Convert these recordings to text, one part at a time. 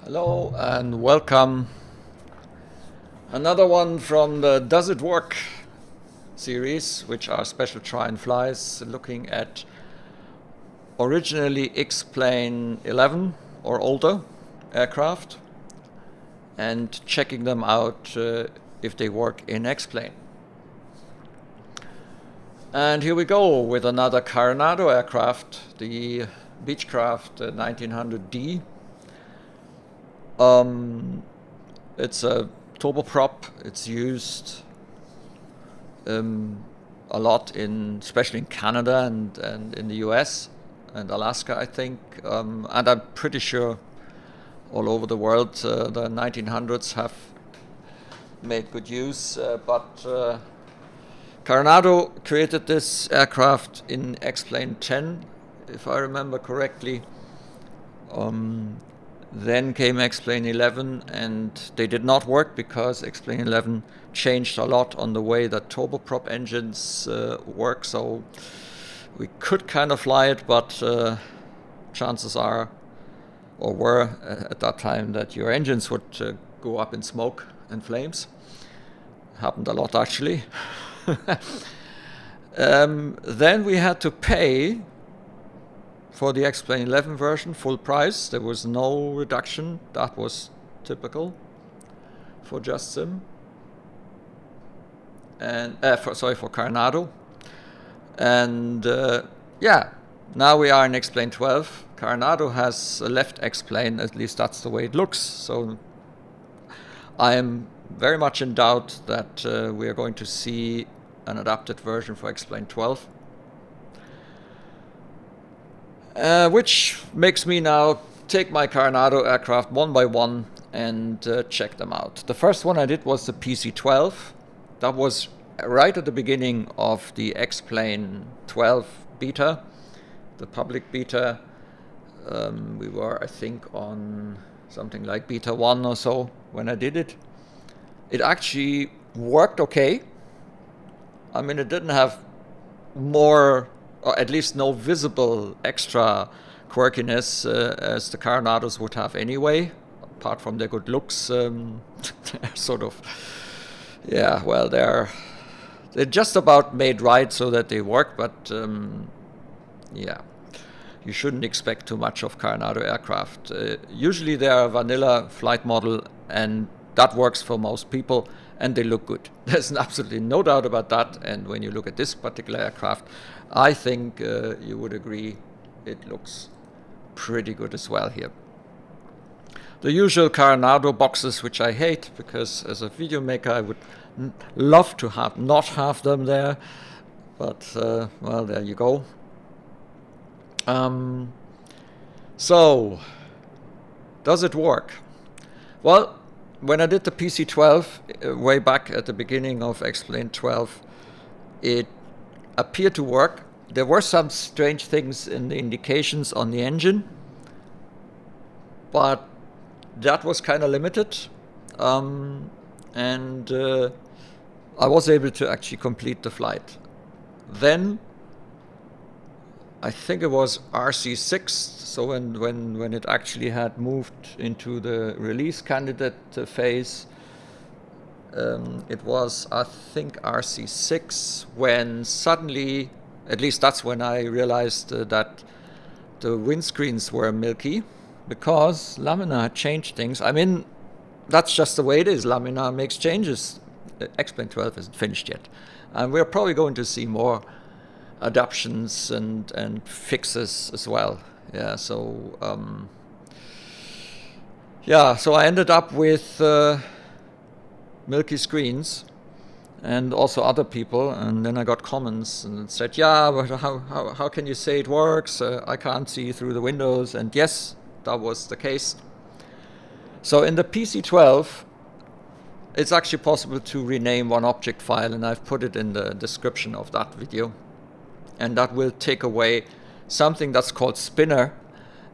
Hello and welcome. Another one from the Does It Work series, which are special try and flies looking at originally X-plane 11 or older aircraft and checking them out if they work in X-plane. And here we go with another Carenado aircraft, the Beechcraft 1900D. It's a turboprop. It's used a lot especially in Canada and in the US and Alaska, I think. And I'm pretty sure all over the world the 1900s have made good use. But Carenado created this aircraft in X-plane 10, if I remember correctly. Then came X-plane 11, and they did not work because X-plane 11 changed a lot on the way that turboprop engines work. So we could kind of fly it, but chances are, or were at that time, that your engines would go up in smoke and flames. Happened a lot, actually. Then we had to pay for the X-plane 11 version, full price. There was no reduction. That was typical for Just Sim. And for Carenado. And yeah, now we are in X-plane 12. Carenado has left X-plane, at least that's the way it looks. So I am very much in doubt that we are going to see an adapted version for X-plane 12. Which makes me now take my Carenado aircraft one by one and check them out. The first one I did was the PC-12. That was right at the beginning of the X-plane 12 beta, the public beta. We were, I think, on something like beta 1 or so when I did it. It actually worked okay. I mean, it didn't have more, or at least no visible extra quirkiness as the Carenados would have anyway, apart from their good looks. They're sort of, yeah, well, they're just about made right so that they work, but yeah, you shouldn't expect too much of Carenado aircraft. Usually they're a vanilla flight model, and that works for most people, and they look good. There's absolutely no doubt about that. And when you look at this particular aircraft, I think you would agree it looks pretty good as well here. The usual Carenado boxes, which I hate, because as a video maker I would love to not have them there. But, well, there you go. So, does it work? Well, when I did the PC-12 way back at the beginning of X-plane 12, it appeared to work. There were some strange things in the indications on the engine, but that was kind of limited. And I was able to actually complete the flight. Then I think it was RC6, so when it actually had moved into the release candidate phase, it was, I think, RC6 when suddenly, at least that's when I realized that the windscreens were milky because Laminar had changed things. I mean, that's just the way it is. Laminar makes changes. X-plane 12 isn't finished yet. And we're probably going to see more adaptions and fixes as well. Yeah, so so I ended up with milky screens, and also other people, and then I got comments and said, yeah, but how can you say it works? I can't see through the windows. And yes, that was the case. So in the PC-12, it's actually possible to rename one object file, and I've put it in the description of that video. And that will take away something that's called spinner.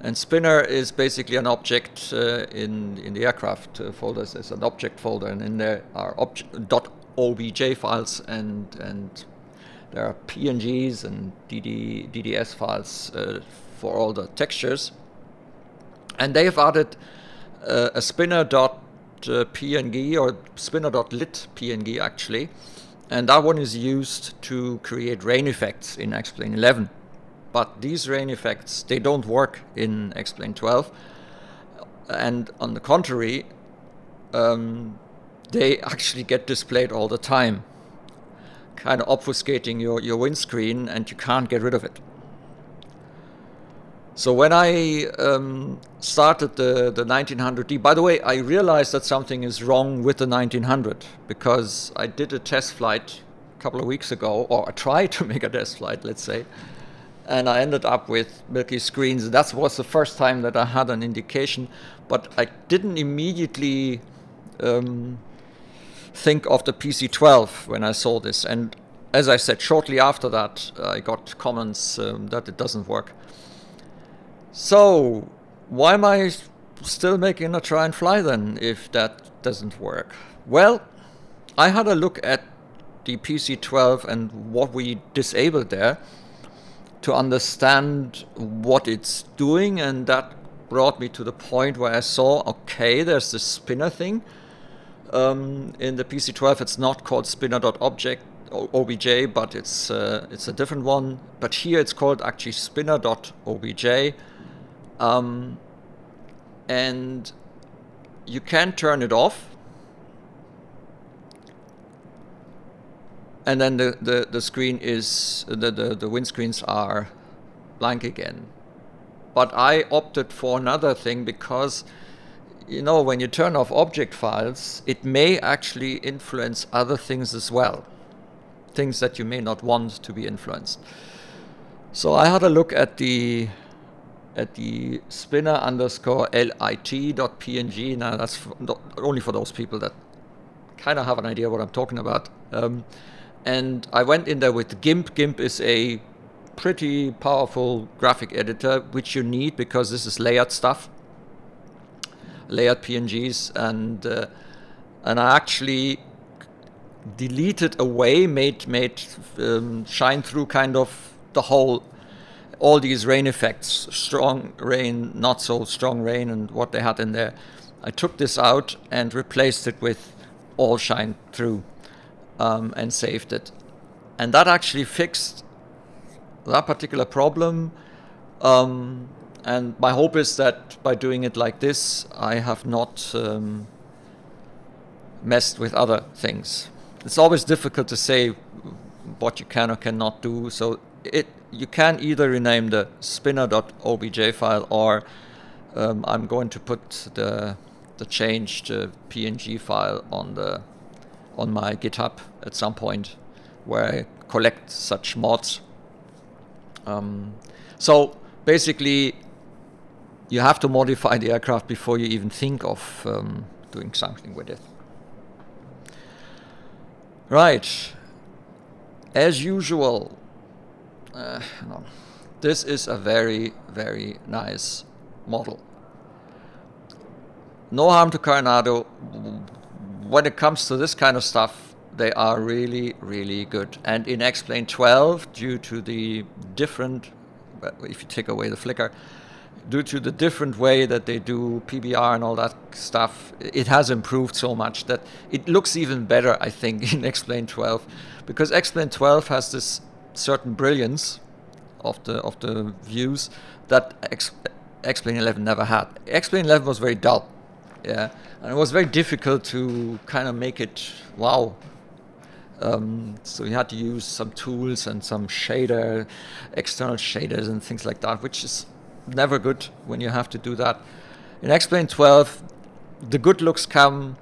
And spinner is basically an object in the aircraft folders. There's an object folder, and in there are .obj files, and there are PNGs and DDS files for all the textures. And they have added a spinner.png or spinner.lit PNG actually, and that one is used to create rain effects in X-Plane 11. But these rain effects, they don't work in X-Plane 12, and on the contrary, they actually get displayed all the time, kind of obfuscating your windscreen, and you can't get rid of it. So when I started the 1900D, by the way, I realized that something is wrong with the 1900 because I did a test flight a couple of weeks ago, or I tried to make a test flight, let's say, and I ended up with milky screens. That was the first time that I had an indication, but I didn't immediately think of the PC12 when I saw this. And as I said, shortly after that, I got comments that it doesn't work. So why am I still making a try and fly then if that doesn't work? Well, I had a look at the PC12 and what we disabled there to understand what it's doing, and that brought me to the point where I saw, okay, there's this spinner thing. In the PC12 it's not called spinner.object OBJ, but it's a different one. But here it's called actually spinner.obj. And you can turn it off, and then the screen is the windscreens are blank again. But I opted for another thing because, you know, when you turn off object files, it may actually influence other things as well, things that you may not want to be influenced. So I had a look at the spinner_lit.png. Now that's only for those people that kind of have an idea what I'm talking about. And I went in there with GIMP. GIMP is a pretty powerful graphic editor, which you need because this is layered stuff, layered PNGs, and I actually deleted away, made shine through kind of the whole, all these rain effects, strong rain, not so strong rain, and what they had in there. I took this out and replaced it with all shine through, and saved it. And that actually fixed that particular problem. And my hope is that by doing it like this, I have not messed with other things. It's always difficult to say what you can or cannot do. So you can either rename the spinner.obj file, or I'm going to put the changed PNG file on my GitHub at some point, where I collect such mods. So basically, you have to modify the aircraft before you even think of doing something with it. Right. As usual, no, this is a very, very nice model. No harm to Carenado. When it comes to this kind of stuff, they are really, really good. And in X-Plane 12, due to the different, if you take away the flicker, due to the different way that they do PBR and all that stuff, it has improved so much that it looks even better, I think, in X-Plane 12, because X-Plane 12 has this certain brilliance of the views that X-Plane 11 never had. X-Plane 11 was very dull, yeah, and it was very difficult to kind of make it wow. So you had to use some tools and some external shaders and things like that, which is never good when you have to do that. In X-Plane 12, the good looks come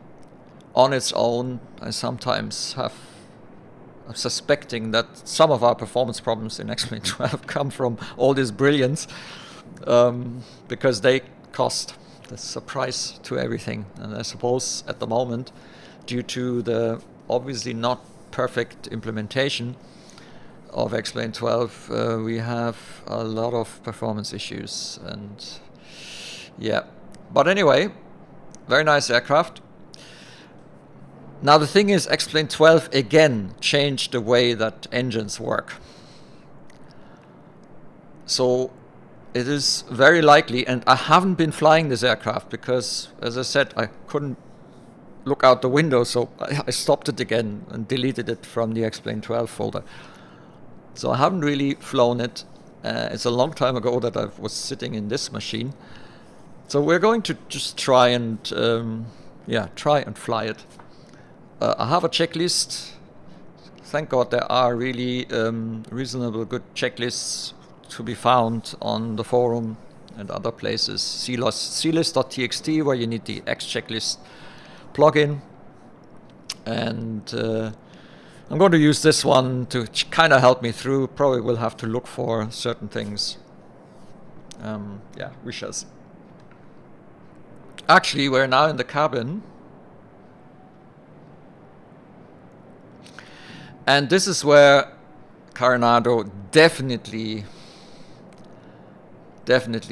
on its own. I sometimes I'm suspecting that some of our performance problems in X-Plane 12 come from all this brilliance, because they cost. That's a price to everything. And I suppose at the moment, due to the obviously not perfect implementation of X-Plane 12, we have a lot of performance issues, and yeah. But anyway, very nice aircraft. Now the thing is, X-Plane 12 again changed the way that engines work. So it is very likely, and I haven't been flying this aircraft because, as I said, I couldn't look out the window, so I stopped it again and deleted it from the XP12 folder. So I haven't really flown it. It's a long time ago that I was sitting in this machine. So we're going to just try and fly it. I have a checklist. Thank God there are really reasonable good checklists to be found on the forum and other places. clist.txt, where you need the X checklist plugin, and I'm going to use this one to kind of help me through. Probably will have to look for certain things. We shall see. Actually, we're now in the cabin, and this is where Carenado definitely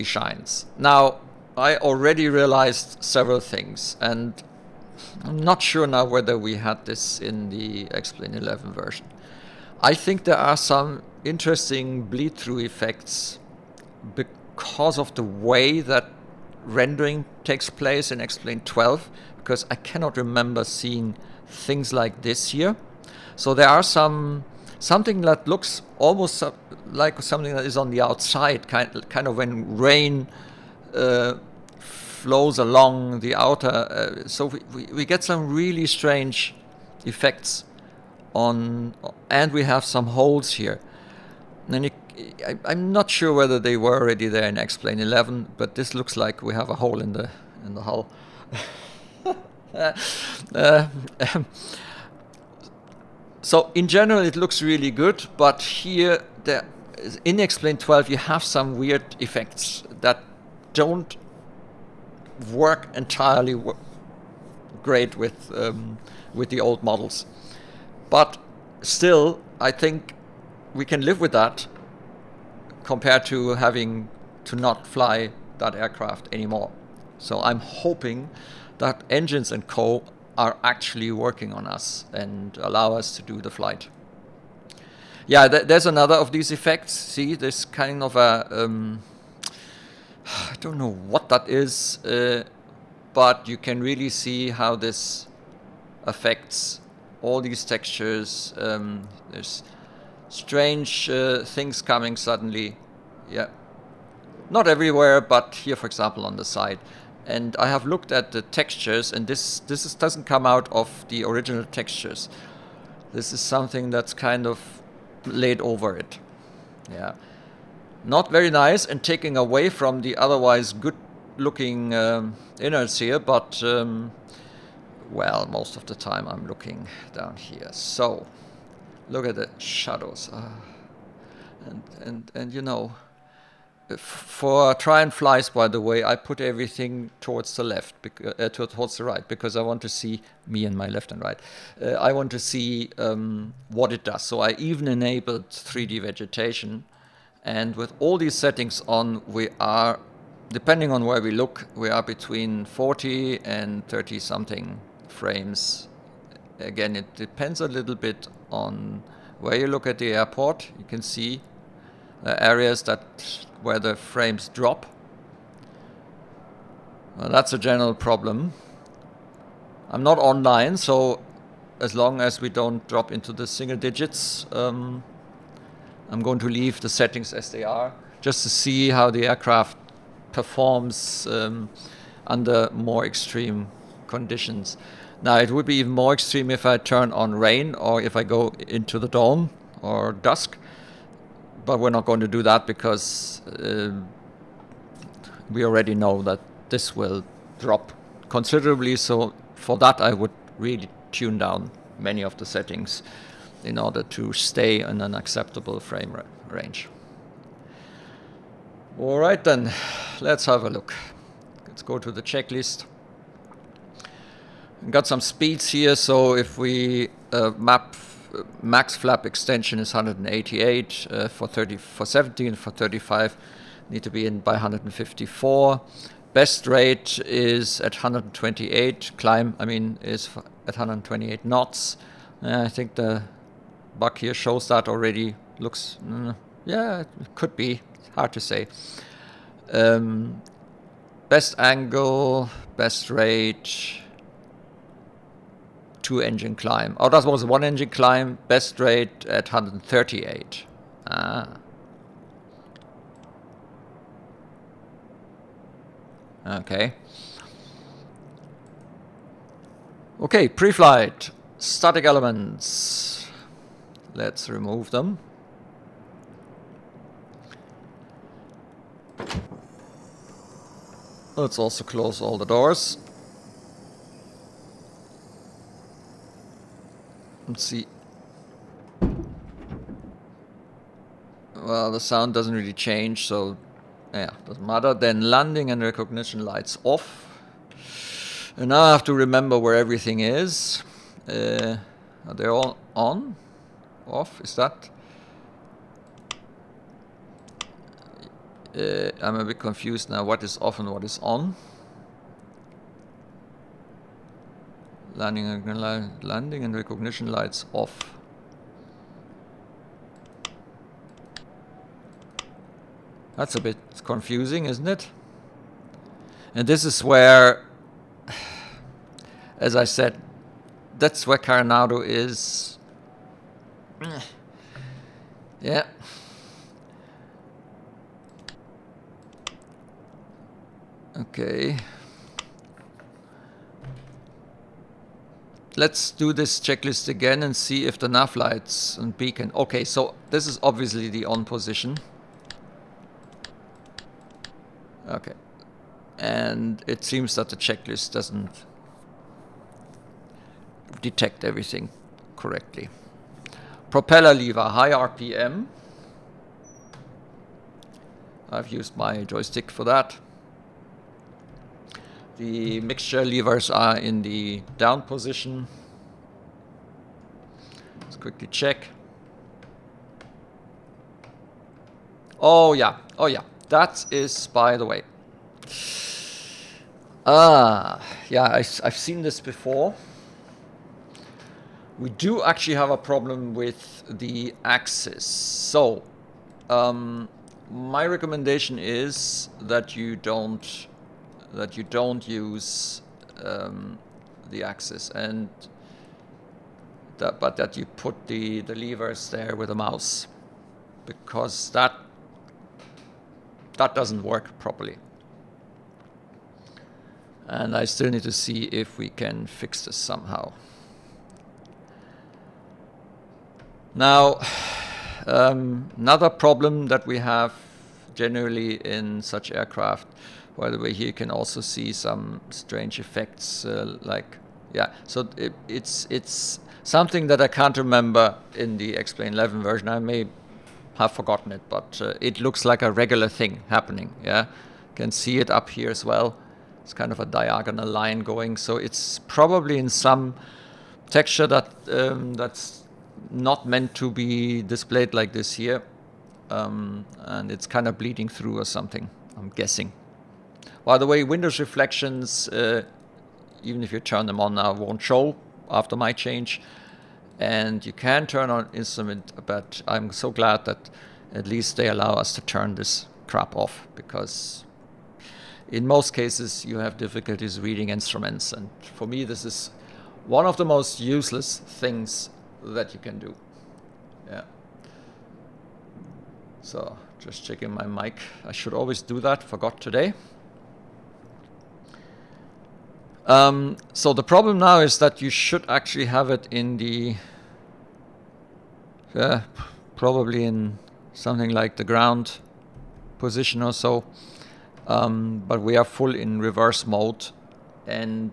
shines. Now, I already realized several things, and I'm not sure now whether we had this in the XP11 version. I think there are some interesting bleed-through effects because of the way that rendering takes place in XP12, because I cannot remember seeing things like this here. So there are something that looks almost like something that is on the outside, kind of when rain flows along the outer. So we get some really strange effects on, and we have some holes here. And I'm not sure whether they were already there in XP11, but this looks like we have a hole in the hull. So in general it looks really good, but here in XP12 you have some weird effects that don't work entirely great with the old models. But still, I think we can live with that compared to having to not fly that aircraft anymore. So I'm hoping that engines and co are actually working on us and allow us to do the flight. Yeah, there's another of these effects. See, this kind of a I don't know what that is, but you can really see how this affects all these textures. There's strange things coming suddenly. Yeah, not everywhere, but here, for example, on the side. And I have looked at the textures, and this doesn't come out of the original textures. This is something that's kind of laid over it. Yeah, not very nice, and taking away from the otherwise good-looking innards here. But well, most of the time I'm looking down here. So look at the shadows, and you know. For try and flies, by the way, I put everything towards the left, towards the right, because I want to see me and my left and right. I want to see what it does. So I even enabled 3D vegetation, and with all these settings on, we are, depending on where we look, we are between 40 and 30 something frames. Again, it depends a little bit on where you look at the airport. You can see areas where the frames drop. Well, that's a general problem. I'm not online, so as long as we don't drop into the single digits, I'm going to leave the settings as they are, just to see how the aircraft performs under more extreme conditions. Now, it would be even more extreme if I turn on rain or if I go into the dawn or dusk. But we're not going to do that because we already know that this will drop considerably. So for that, I would really tune down many of the settings in order to stay in an acceptable frame range. All right, then, let's have a look. Let's go to the checklist. Got some speeds here. So if we map max flap extension is 188 for 17, for 35 need to be in by 154. Best rate is at 128. Climb, is at 128 knots. I think the bug here shows that already. Looks, yeah, it could be. Hard to say. Best angle, best rate, 2-engine climb. Oh, that was a 1-engine climb, best rate at 138. Ah. Okay. Okay, pre-flight. Static elements. Let's remove them. Let's also close all the doors. Let's see. Well, the sound doesn't really change, so yeah, doesn't matter. Then landing and recognition lights off. And now I have to remember where everything is. Are they all on? Off? Is that? I'm a bit confused now. What is off and what is on? Landing and recognition lights off. That's a bit confusing, isn't it? And this is where, as I said, that's where Carenado is. Yeah. Okay. Let's do this checklist again and see if the nav lights and beacon. Okay, so this is obviously the on position. Okay. And it seems that the checklist doesn't detect everything correctly. Propeller lever, high RPM. I've used my joystick for that. The mixture levers are in the down position. Let's quickly check. Oh yeah, that is, by the way. Yeah, I've seen this before. We do actually have a problem with the axis. So, my recommendation is that you don't use the axis, and but that you put the levers there with a mouse, because that doesn't work properly. And I still need to see if we can fix this somehow. Now, another problem that we have generally in such aircraft, by the way, here you can also see some strange effects, like, yeah, so it's something that I can't remember in the X-Plane 11 version. I may have forgotten it, but it looks like a regular thing happening, yeah? You can see it up here as well. It's kind of a diagonal line going, so it's probably in some texture that that's not meant to be displayed like this here, and it's kind of bleeding through or something, I'm guessing. By the way, Windows reflections, even if you turn them on now, won't show after my change. And you can turn on instrument, but I'm so glad that at least they allow us to turn this crap off, because in most cases you have difficulties reading instruments, and for me this is one of the most useless things that you can do. Yeah. So just checking my mic. I should always do that, forgot today. So the problem now is that you should actually have it in the probably in something like the ground position or so, but we are full in reverse mode, and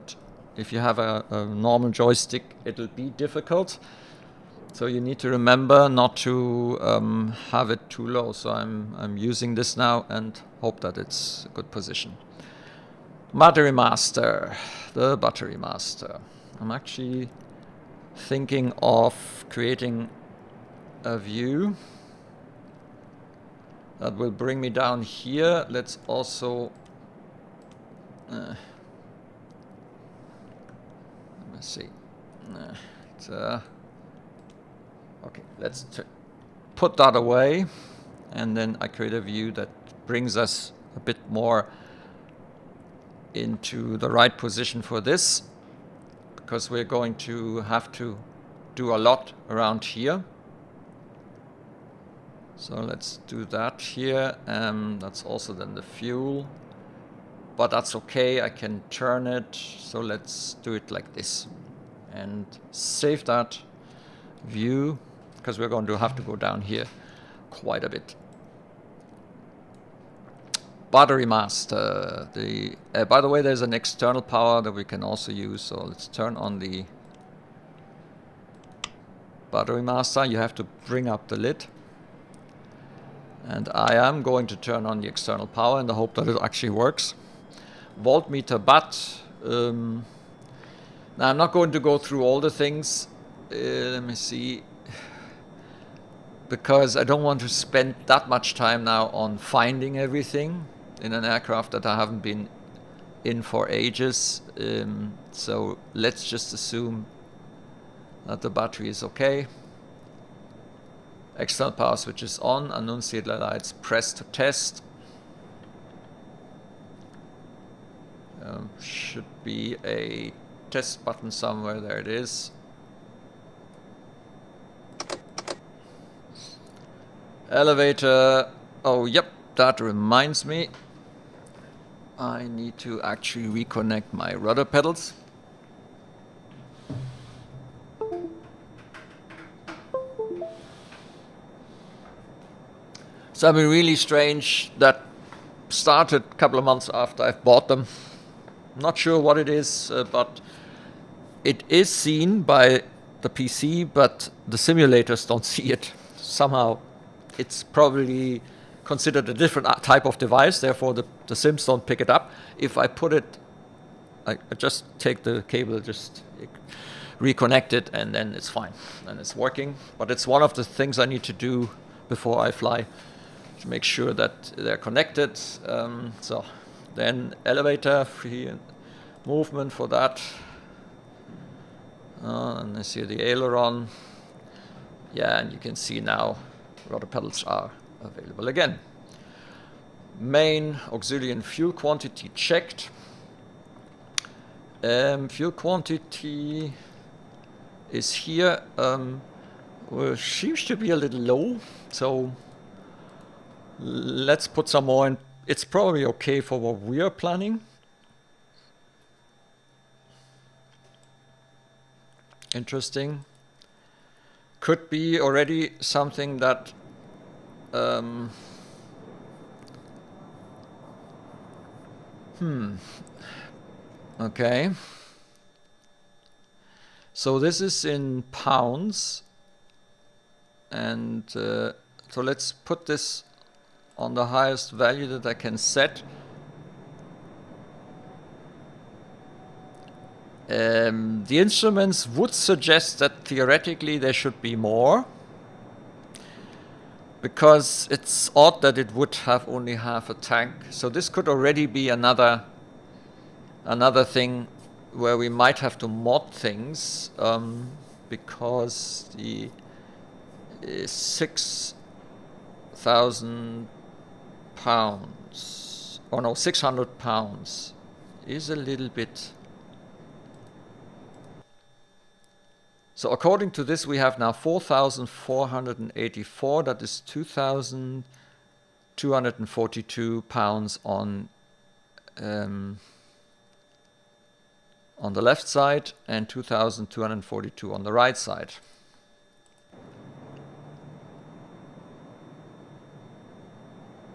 if you have a normal joystick it'll be difficult, so you need to remember not to have it too low. So I'm using this now and hope that it's a good position. Battery master, the battery master. I'm actually thinking of creating a view that will bring me down here. Let's also let's see. Okay, let's put that away, and then I create a view that brings us a bit more into the right position for this, because we're going to have to do a lot around here. So let's do that here. That's also then the fuel, but that's okay. I can turn it. So let's do it like this and save that view, because we're going to have to go down here quite a bit. Battery master. By the way, there's an external power that we can also use. So let's turn on the battery master. You have to bring up the lid. And I am going to turn on the external power in the hope that it actually works. Voltmeter bat. Now I'm not going to go through all the things. Let me see. Because I don't want to spend that much time now on finding everything in an aircraft that I haven't been in for ages. So let's just assume that the battery is okay. External power switch is on. Annunciator lights pressed to test. Should be a test button somewhere. There it is. Elevator. Oh, yep. That reminds me. I need to actually reconnect my rudder pedals. Something really strange that started a couple of months after I've bought them. Not sure what it is, but it is seen by the PC, but the simulators don't see it. Somehow it's probably considered a different type of device, therefore the sims don't pick it up. If I put it, I just take the cable, just reconnect it, and then it's fine, and it's working. But it's one of the things I need to do before I fly, to make sure that they're connected. So then elevator, free movement for that. And I see the aileron. Yeah, and you can see now rudder pedals are available again. Main auxiliary and fuel quantity checked. Fuel quantity is here. Well, seems to be a little low, so let's put some more in. It's probably okay for what we are planning. Interesting. Could be already something that okay. So this is in pounds, and so let's put this on the highest value that I can set. The instruments would suggest that theoretically there should be more, because it's odd that it would have only half a tank. So this could already be another thing where we might have to mod things, because the 6,000 pounds, or no, 600 pounds is a little bit. So according to this, we have now 4,484. That is 2,242 pounds on the left side, and 2,242 on the right side.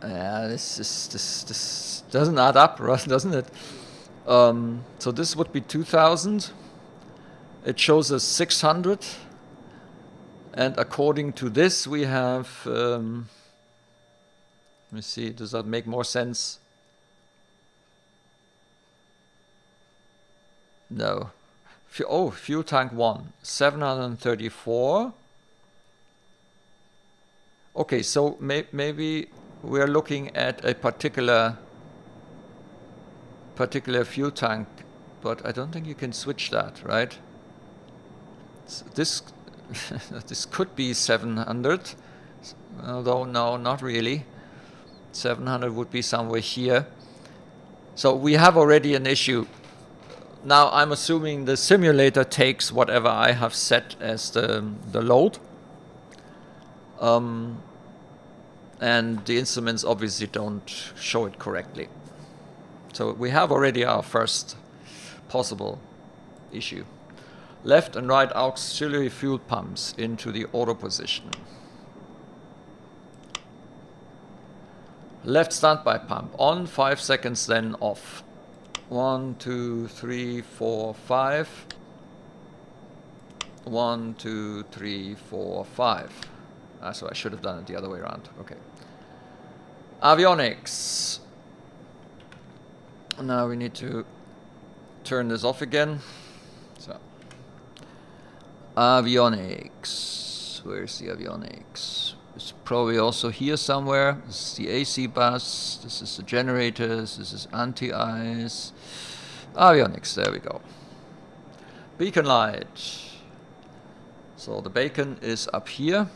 This doesn't add up, right? Doesn't it? So this would be 2,000. It shows us 600, and according to this we have, let me see, does that make more sense? No. Oh, fuel tank 1, 734. Okay, so maybe we're looking at a particular fuel tank, but I don't think you can switch that, right? This this could be 700, although no, not really. 700 would be somewhere here. So we have already an issue. Now I'm assuming the simulator takes whatever I have set as the load. And the instruments obviously don't show it correctly. So we have already our first possible issue. Left and right auxiliary fuel pumps into the auto position. Left standby pump on, 5 seconds, then off. 1, 2, 3, 4, 5. 1, 2, 3, 4, 5. So I should have done it the other way around. Okay. Avionics. Now we need to turn this off again. So. Avionics. Where's the avionics? It's probably also here somewhere. This is the AC bus. This is the generators. This is anti-ice. Avionics. There we go. Beacon light. So the beacon is up here.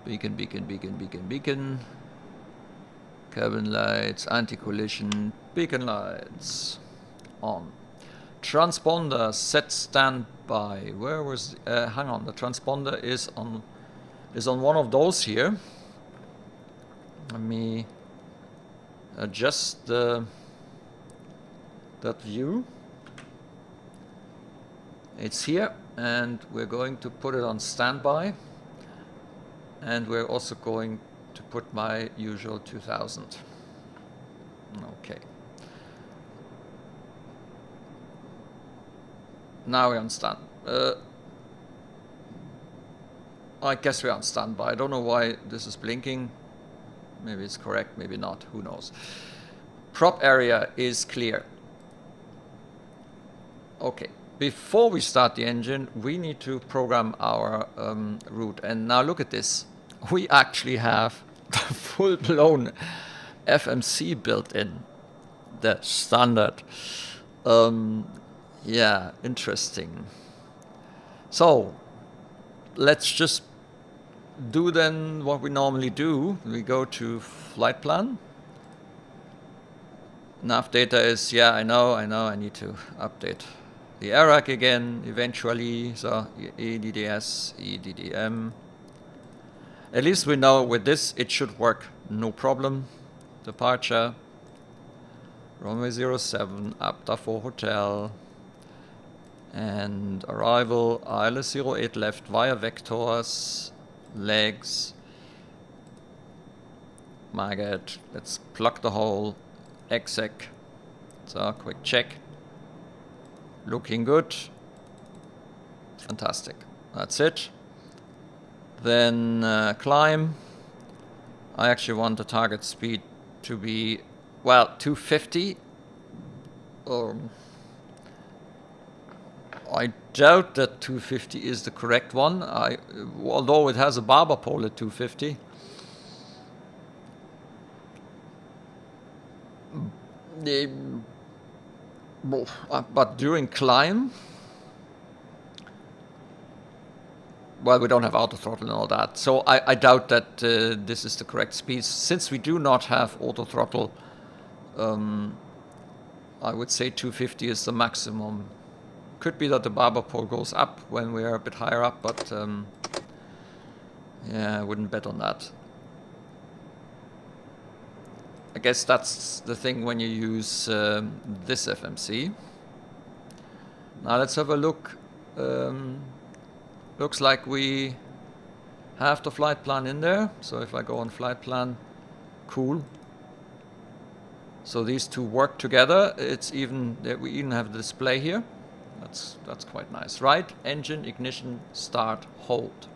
Beacon, beacon, beacon, beacon, beacon. Cabin lights, anti-collision, beacon lights. On. Transponder set standby. Where was hang on, the transponder is on one of those here. Let me adjust that view. It's here, and we're going to put it on standby. And we're also going to put my usual 2000. Okay. Now we're on I guess we're on standby. I don't know why this is blinking. Maybe it's correct, maybe not. Who knows? Prop area is clear. Okay. Before we start the engine, we need to program our route. And now look at this. We actually have the full-blown FMC built in. The standard. Yeah, interesting. So, let's just do then what we normally do. We go to flight plan. Nav data is, yeah, I know, I need to update the ARAC again, eventually. So, EDDS, EDDM. At least we know with this it should work, no problem. Departure, runway 07, APTA 4 Hotel. And arrival, ILS 08 left via vectors, legs. My God, let's plug the hole, exec. So, quick check. Looking good. Fantastic. That's it. Then climb. I actually want the target speed to be, well, 250. I doubt that 250 is the correct one. Although it has a barber pole at 250. But during climb, well, we don't have auto throttle and all that, so I doubt that this is the correct speed. Since we do not have auto throttle, I would say 250 is the maximum. Could be that the barber pole goes up when we are a bit higher up, but yeah, I wouldn't bet on that. I guess that's the thing when you use this FMC. Now let's have a look. Looks like we have the flight plan in there. So if I go on flight plan, cool. So these two work together. It's even we even have the display here. That's quite nice. Right, engine, ignition, start, hold.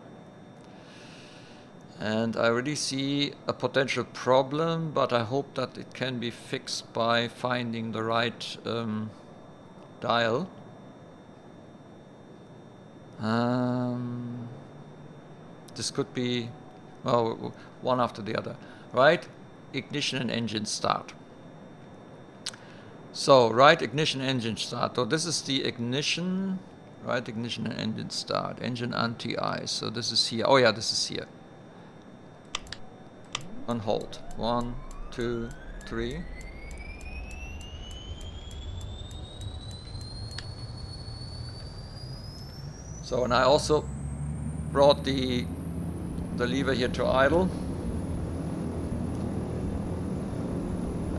And I already see a potential problem, but I hope that it can be fixed by finding the right dial. This could be, well, one after the other. Right, ignition and engine start. So, right, ignition, engine start. So this is the ignition, right, ignition and engine start. Engine anti-ice. So this is here. Oh yeah, this is here. on hold. 1, 2, 3. So, and I also brought the lever here to idle.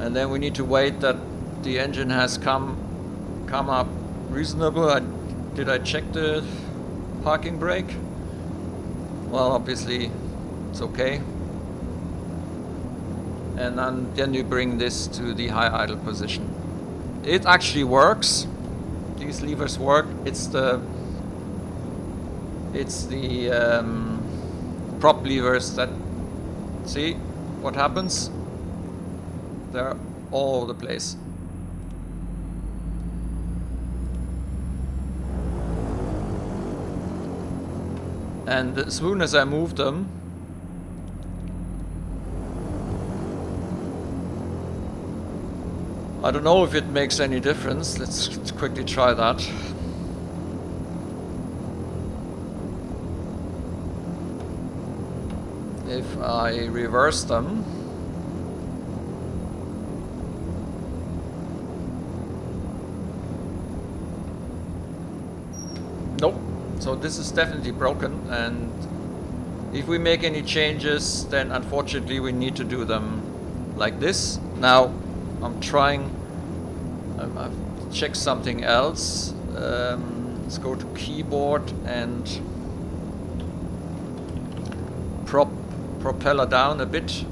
And then we need to wait that the engine has come up reasonable. Did I check the parking brake? Well, obviously it's okay. And then you bring this to the high idle position. It actually works. These levers work. It's the prop levers that, see what happens? They're all over the place. And as soon as I move them, I don't know if it makes any difference. Let's quickly try that. If I reverse them, nope. So this is definitely broken, and if we make any changes, then unfortunately we need to do them like this. Now I'm trying, I've checked something else. Let's go to keyboard and prop propeller down a bit,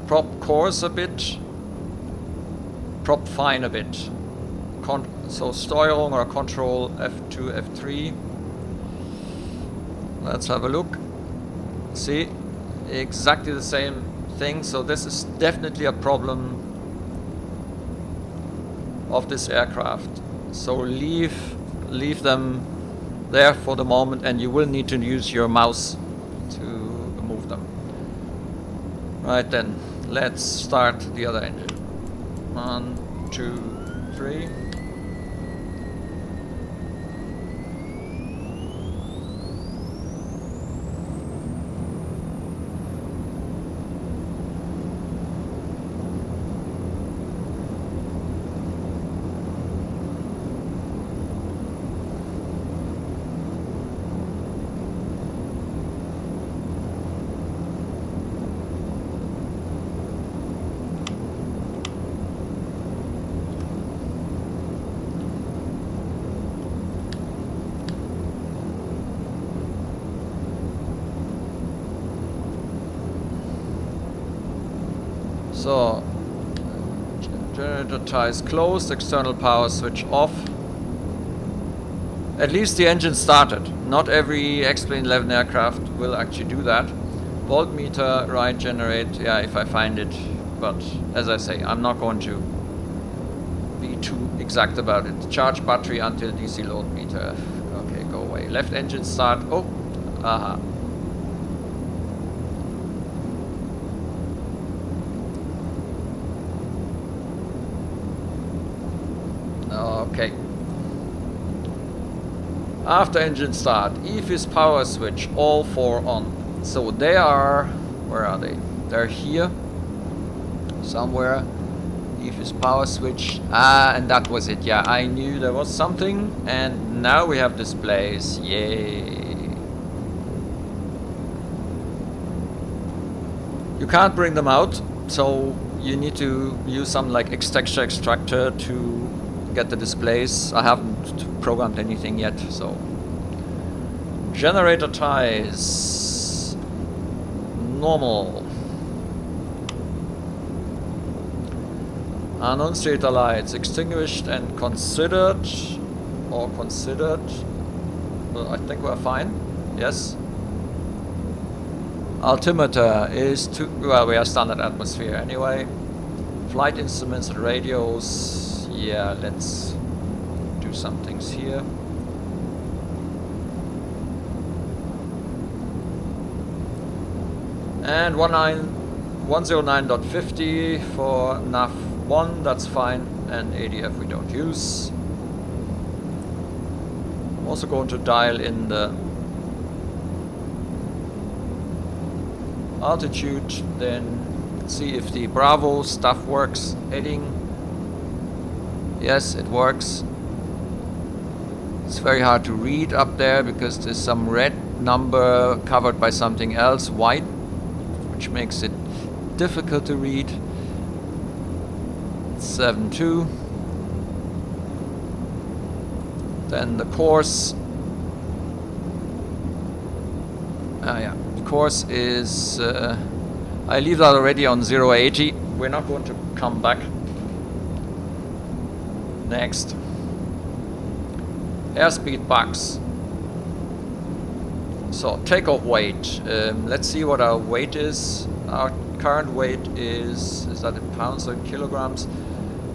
prop coarse a bit, prop fine a bit. So Steuerung or Control F2, F3. Let's have a look. See, exactly the same thing. So this is definitely a problem of this aircraft. So leave them there for the moment, and you will need to use your mouse to move them. Right then, let's start the other engine. 1, 2, 3. So, generator ties closed, external power switch off. At least the engine started. Not every XP 11 aircraft will actually do that. Voltmeter, right, generate, yeah, if I find it. But as I say, I'm not going to be too exact about it. Charge battery until DC load meter. Okay, go away. Left engine start. Oh, aha. Okay. After engine start, EFIS power switch, all 4 on. So they are, where are they? They're here, somewhere. EFIS power switch, and that was it. Yeah, I knew there was something, and now we have displays. Yay. You can't bring them out, so you need to use some like texture extractor to get the displays. I haven't programmed anything yet, so. Generator ties. Normal. Annunciator lights extinguished and considered. Or considered. I think we're fine. Yes. Altimeter is to, well, we are standard atmosphere anyway. Flight instruments and radios. Yeah, let's do some things here. And 109.50 for nav 1, that's fine, and ADF we don't use. I'm also going to dial in the altitude, then See if the Bravo stuff works. Heading. Yes, it works. It's very hard to read up there because there's some red number covered by something else, white, which makes it difficult to read. 7.2. Then the course. Yeah, the course is. I leave that already on 080. We're not going to come back. Next. Airspeed bugs. So takeoff weight. Let's see what our weight is. Our current weight is that in pounds or in kilograms?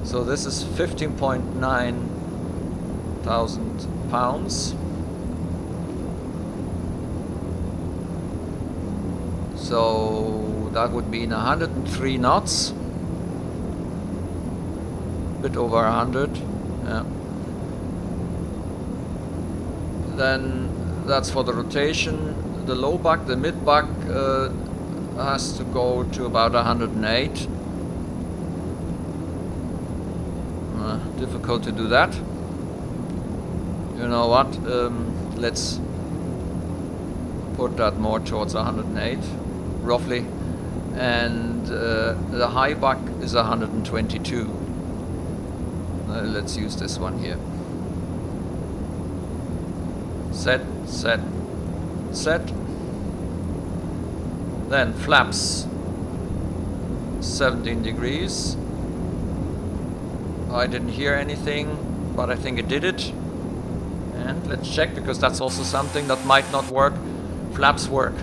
So this is 15.9 thousand pounds. So that would be 103 knots. Bit over 100. Yeah. Then that's for the rotation. The low buck, the mid buck has to go to about 108. Difficult to do that. You know what? Let's put that more towards 108, roughly. And the high buck is 122. Let's use this one here. Set, set, set. Then flaps 17 degrees. I didn't hear anything, but I think it did it. And let's check, because that's also something that might not work. Flaps work.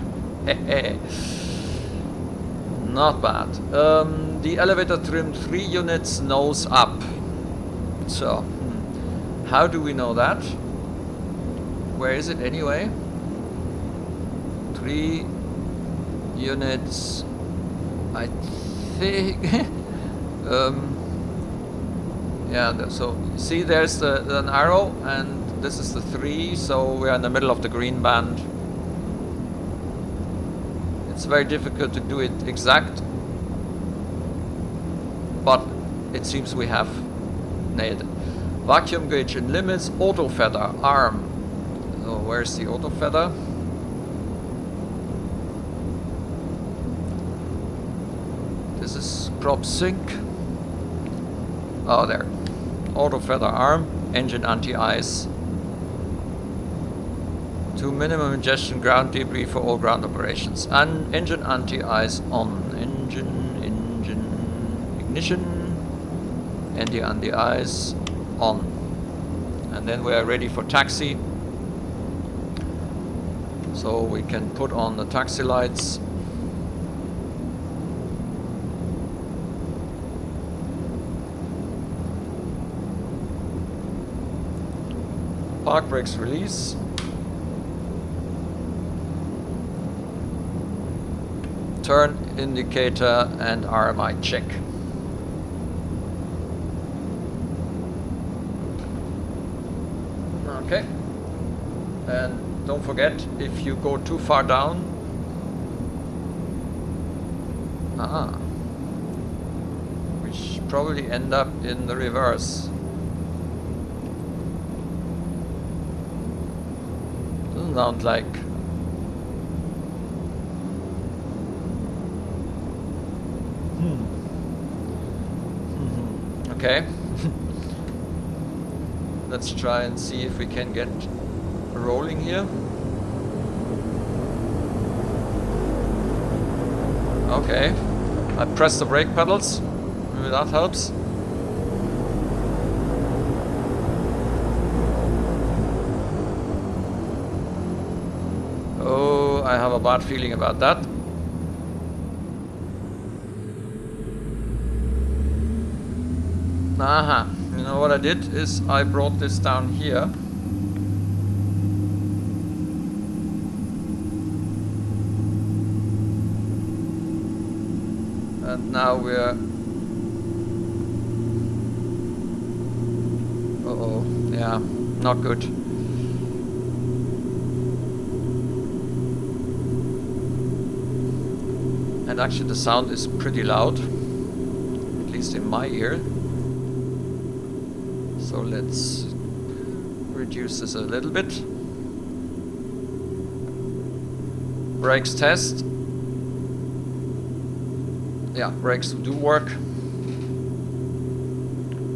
Not bad. The elevator trim 3 units nose up. So, how do we know that? Where is it anyway? 3 units, I think. Yeah, so see, there's an arrow, and this is the 3, so we're in the middle of the green band. It's very difficult to do it exact, but it seems we have nailed it. Vacuum gauge in limits, auto feather, arm. So where's the auto feather? This is prop sync. Oh, there. Auto feather arm, engine anti-ice. To minimum ingestion ground debris for all ground operations. And engine anti-ice on. Engine, ignition. Anti-ice on. And then we are ready for taxi. So we can put on the taxi lights. Park brakes release. Turn indicator and RMI check. Okay. And don't forget, if you go too far down, we should probably end up in the reverse. Doesn't sound like. Okay. Let's try and see if we can get rolling here. Okay. I press the brake pedals. Maybe that helps. Oh, I have a bad feeling about that. Aha. You know what I did is I brought this down here. And now we're... Uh-oh. Yeah, not good. And actually the sound is pretty loud, at least in my ear. So let's reduce this a little bit. Brakes test. Yeah, brakes do work.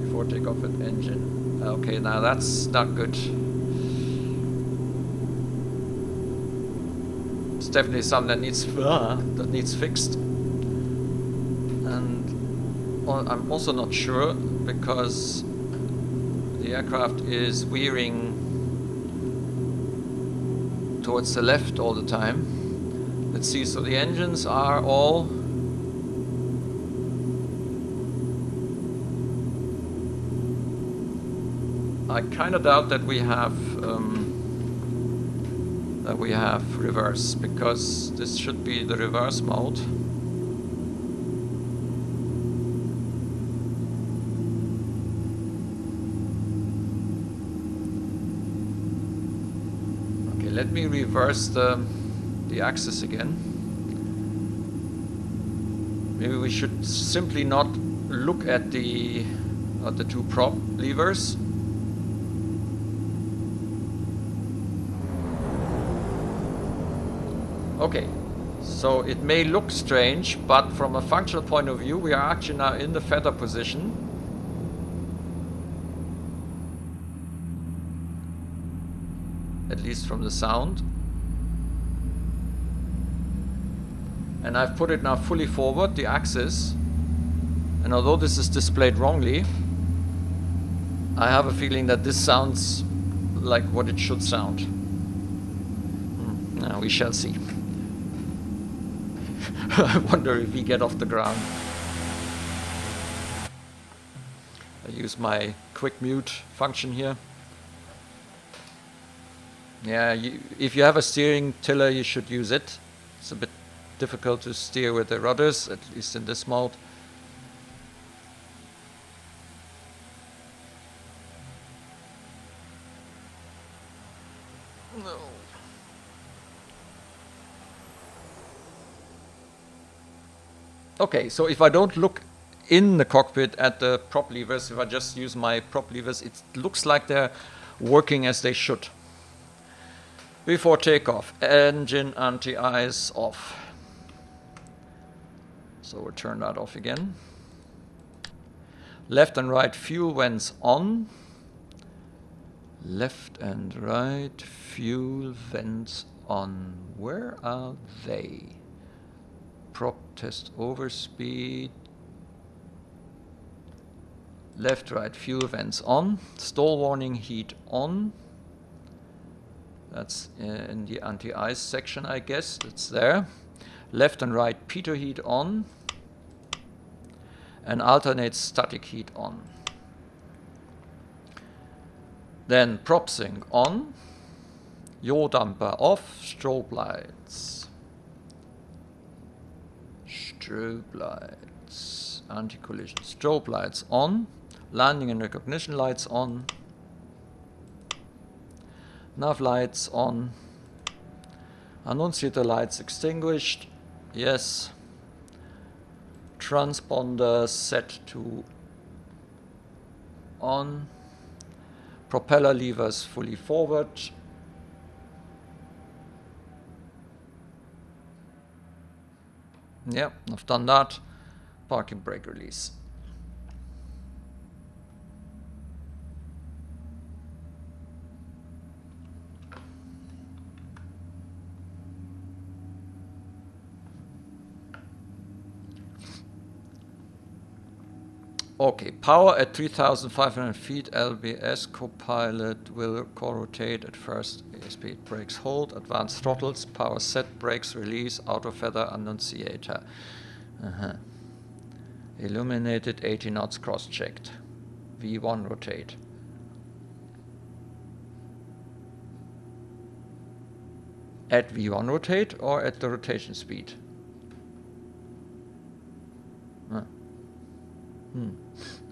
Before takeoff with engine. Okay, now that's not good. It's definitely something that needs fixed. And I'm also not sure because the aircraft is veering towards the left all the time. Let's see, so the engines are all I kind of doubt that we have reverse, because this should be the reverse mode. Okay, let me reverse the axis again. Maybe we should simply not look at the two prop levers. Okay, so it may look strange, but from a functional point of view, we are actually now in the feather position. At least from the sound. And I've put it now fully forward, the axis. And although this is displayed wrongly, I have a feeling that this sounds like what it should sound. Now we shall see. I wonder if we get off the ground. I use my quick mute function here. Yeah, if you have a steering tiller, you should use it. It's a bit difficult to steer with the rudders, at least in this mode. No. Okay, so if I don't look in the cockpit at the prop levers, if I just use my prop levers, it looks like they're working as they should. Before takeoff, engine anti-ice off. So we'll turn that off again. Left and right fuel vents on. Left and right fuel vents on. Where are they? Prop test overspeed. Left, right fuel vents on. Stall warning heat on. That's in the anti-ice section, I guess. It's there. Left and right pitot heat on. And alternate static heat on. Then prop sync on. Yaw damper off. Strobe lights. Strobe lights. Anti-collision. Strobe lights on. Landing and recognition lights on. Nav lights on. Annunciator lights extinguished. Yes. Transponder set to on. Propeller levers fully forward. Yeah, I've done that. Parking brake release. Okay, power at 3,500 feet, LBS, co-pilot will co-rotate at first, speed, brakes hold, advanced throttles, power set, brakes release, auto feather, annunciator. Illuminated 80 knots cross-checked. V1 rotate. At V1 rotate or at the rotation speed?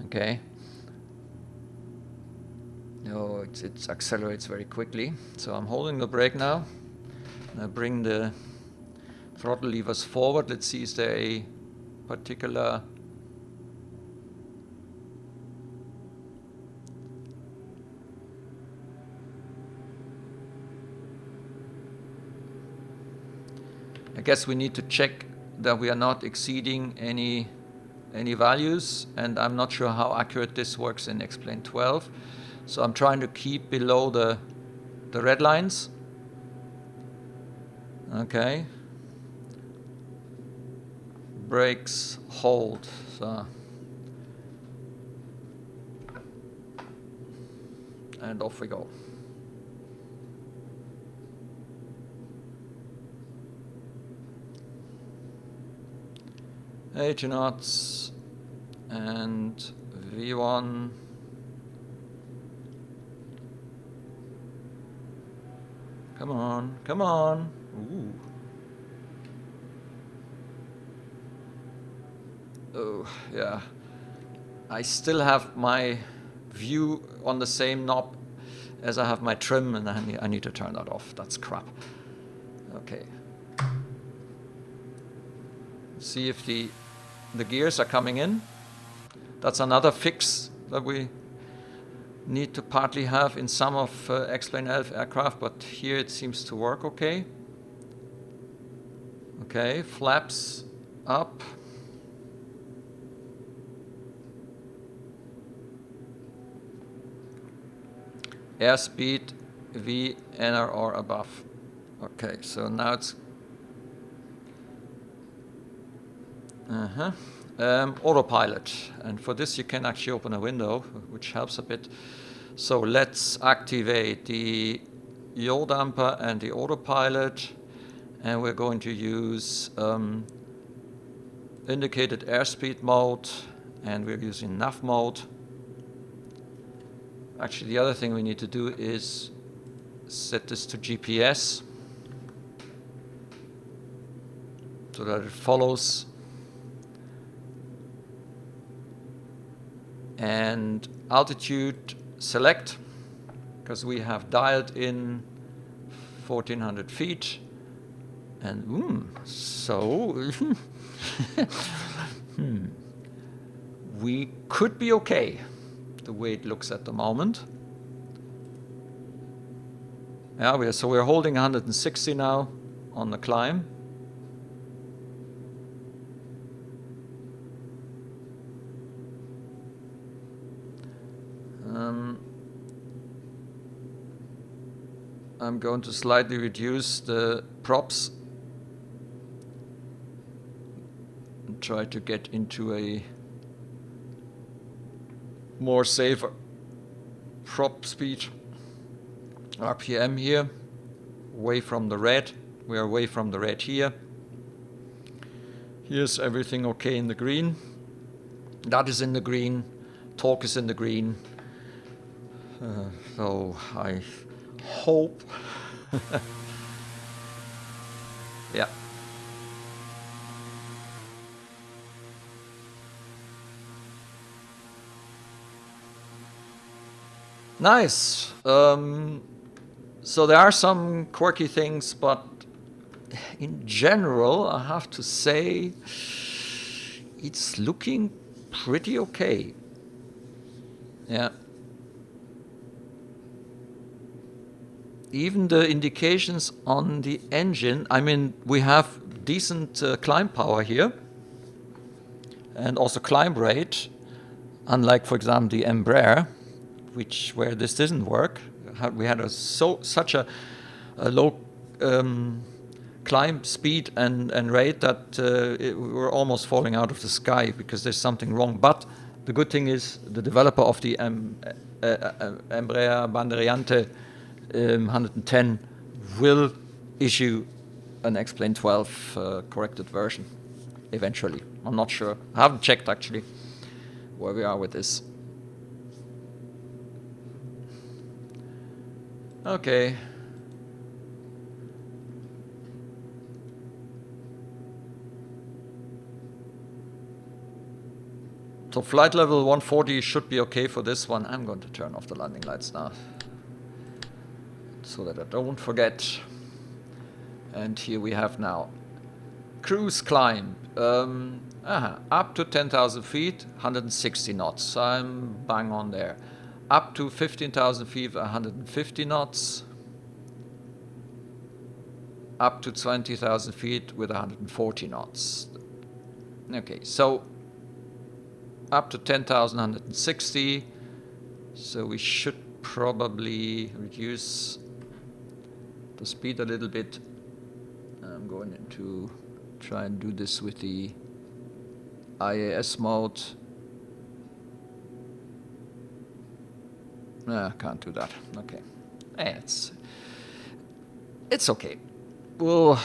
Okay. No, it accelerates very quickly. So I'm holding the brake now. I bring the Throttle levers forward. Let's see, is there a particular... I guess we need to check that we are not exceeding any values, and I'm not sure how accurate this works in XP12. So I'm trying to keep below the red lines. Okay. Brakes, hold. So. And off we go. Eighty knots and V1. Come on, come on. Ooh. Oh, yeah. I still have my view on the same knob as I have my trim, and I need to turn that off. That's crap. Okay. See if the gears are coming in. That's another fix that we need to partly have in some of XP11 aircraft, but here it seems to work okay. Okay, flaps up. Airspeed V, NR above. Okay, so now it's autopilot, and for this you can actually open a window, which helps a bit. So let's activate the yaw damper and the autopilot, and we're going to use indicated airspeed mode, and we're using nav mode. Actually, the other thing we need to do is set this to GPS so that it follows. And altitude select, because we have dialed in 1400 feet. And so we could be okay the way it looks at the moment. Yeah, we're holding 160 now on the climb. I'm going to slightly reduce the props and try to get into a more safer prop speed. RPM here, away from the red. We are away from the red here. Here's everything okay in the green. That is in the green. Torque is in the green. So I hope. Yeah. Nice. So there are some quirky things, but in general, I have to say it's looking pretty okay. Yeah. Even the indications on the engine, I mean, we have decent climb power here and also climb rate, unlike, for example, the Embraer, where this didn't work. We had such a low climb speed and rate that we were almost falling out of the sky because there's something wrong. But the good thing is the developer of the Embraer Banderiante 110 will issue an XP12 corrected version eventually. I'm not sure. I haven't checked actually where we are with this. Okay. So flight level 140 should be okay for this one. I'm going to turn off the landing lights now so that I don't forget. And here we have now Cruise climb. Up to 10,000 feet, 160 knots. I'm bang on there. Up to 15,000 feet, 150 knots. Up to 20,000 feet with 140 knots. Okay, so up to 10,000, 160. So we should probably reduce the speed a little bit. I'm going to try and do this with the IAS mode. No, can't do that. Okay. It's okay. We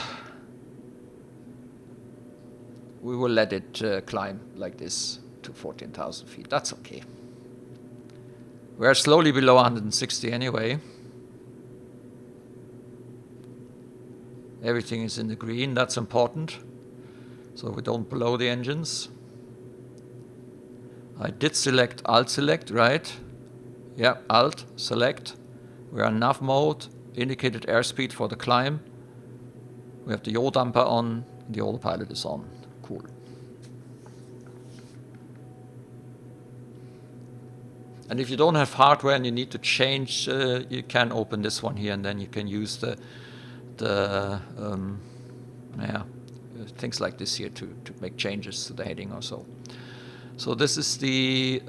will let it climb like this to 14,000 feet. That's okay. We're slowly below 160 anyway. Everything is in the green. That's important. So we don't blow the engines. I did select Alt select, right? Yeah, Alt select. We're in nav mode. Indicated airspeed for the climb. We have the yaw damper on. The autopilot is on. Cool. And if you don't have hardware and you need to change, you can open this one here, and then you can use the things like this here to make changes to the heading or so. So this is the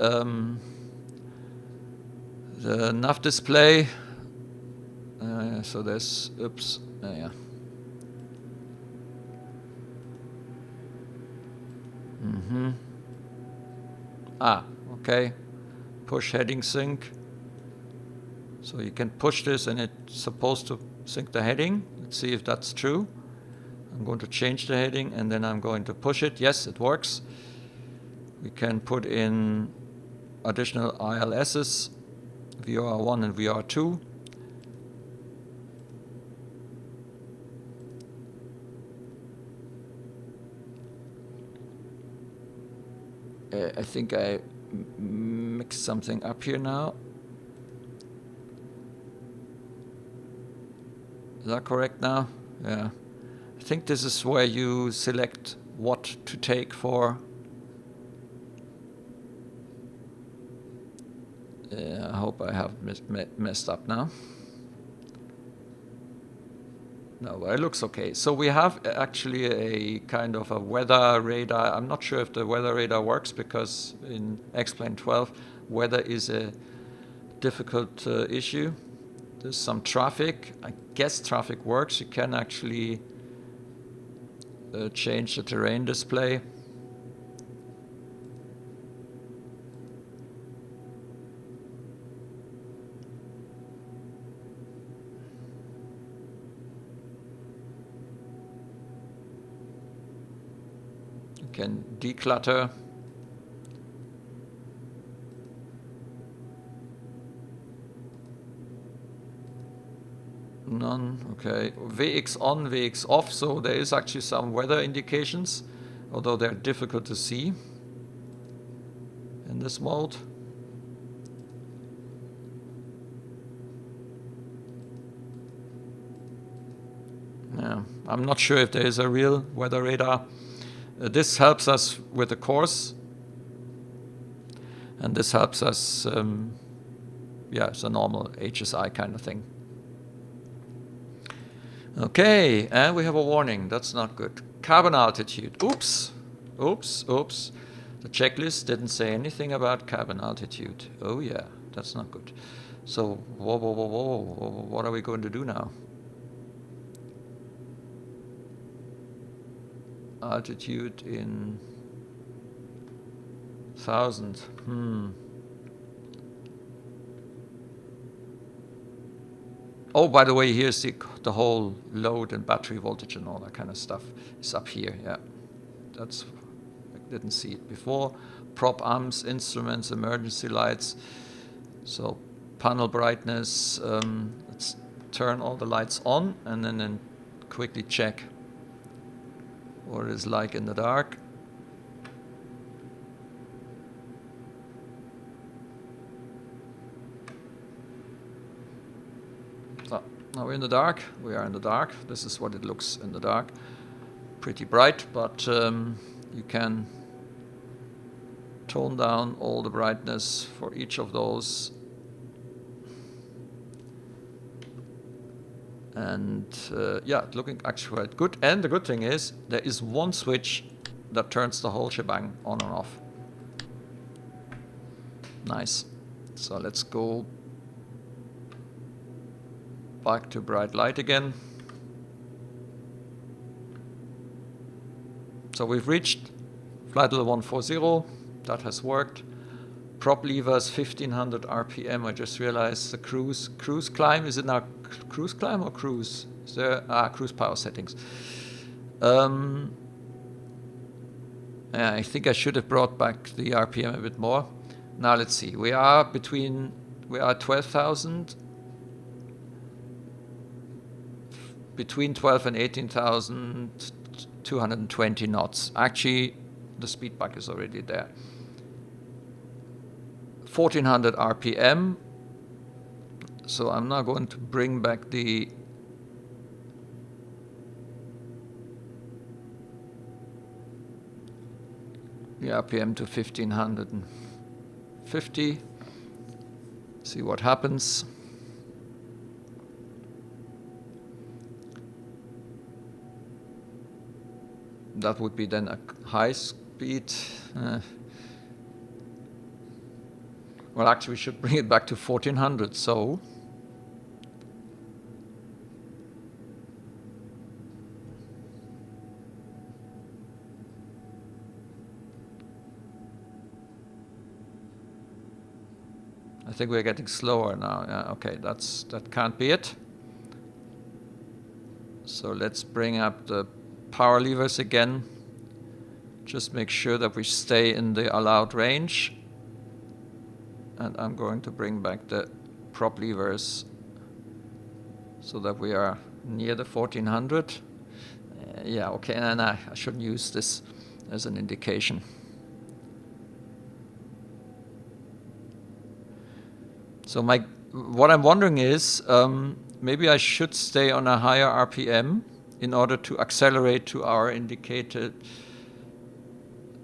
nav display. So there's okay. Push heading sync. So you can push this and it's supposed to sync the heading. Let's see if that's true. I'm going to change the heading and then I'm going to push it. Yes, it works. We can put in additional ILSs, VR1 and VR2. I think I mixed something up here now. Is that correct now? Yeah. I think this is where you select what to take for. I hope I haven't messed up now. No, it looks okay. So we have actually a kind of a weather radar. I'm not sure if the weather radar works because in X-Plane 12, weather is a difficult issue. There's some traffic. I guess traffic works. You can actually change the terrain display. You can declutter. None, okay. VX on, VX off, so there is actually some weather indications, although they're difficult to see in this mode. Yeah, I'm not sure if there is a real weather radar. This helps us with the course, and this helps us, yeah, it's a normal HSI kind of thing. Okay, and we have a warning. That's not good. Cabin altitude. Oops. Oops. Oops. The checklist didn't say anything about cabin altitude. Oh yeah, that's not good. So, whoa, whoa, whoa, whoa. What are we going to do now? Altitude in 1,000. Oh, by the way, here's the whole load and battery voltage and all that kind of stuff is up here. Yeah, that's, I didn't see it before. Prop amps, instruments, emergency lights. So panel brightness. Let's turn all the lights on and then quickly check what it is like in the dark. So now we're in the dark. We are in the dark. This is what it looks in the dark. pretty bright, but you can tone down all the brightness for each of those. And yeah, looking actually quite good. And the good thing is there is one switch that turns the whole shebang on and off. Nice. So let's go back to bright light again. So we've reached flight level 140. That has worked. Prop levers 1500 RPM. I just realized the cruise climb. Is it now cruise climb or cruise? Is there cruise power settings? Yeah, I think I should have brought back the RPM a bit more. Now let's see. We are 12,000. Between 12 and 18,220 knots. Actually, the speed bug is already there. 1400 RPM. So I'm now going to bring back the RPM to 1550. See what happens. That would be then a high speed. Well, actually, we should bring it back to 1400. So I think we're getting slower now. Yeah, okay, that can't be it. So let's bring up the power levers again. Just make sure that we stay in the allowed range. And I'm going to bring back the prop levers so that we are near the 1400. Yeah, okay, and I shouldn't use this as an indication. So what I'm wondering is, maybe I should stay on a higher RPM in order to accelerate to our indicated,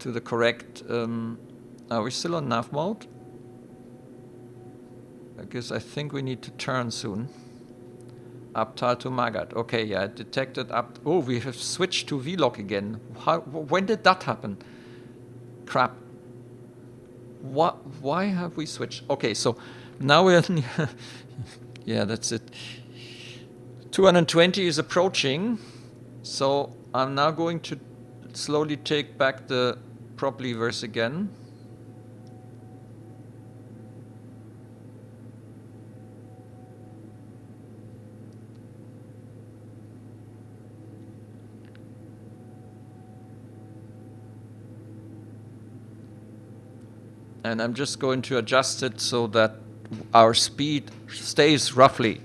to the correct, are we still on nav mode? Because I think we need to turn soon. Uptal to Magat. Okay, yeah, detected up. Oh, we have switched to V-lock again. When did that happen? Crap. Why have we switched? Okay, so now we're yeah, that's it. 220 is approaching. So I'm now going to slowly take back the prop levers again. And I'm just going to adjust it so that our speed stays roughly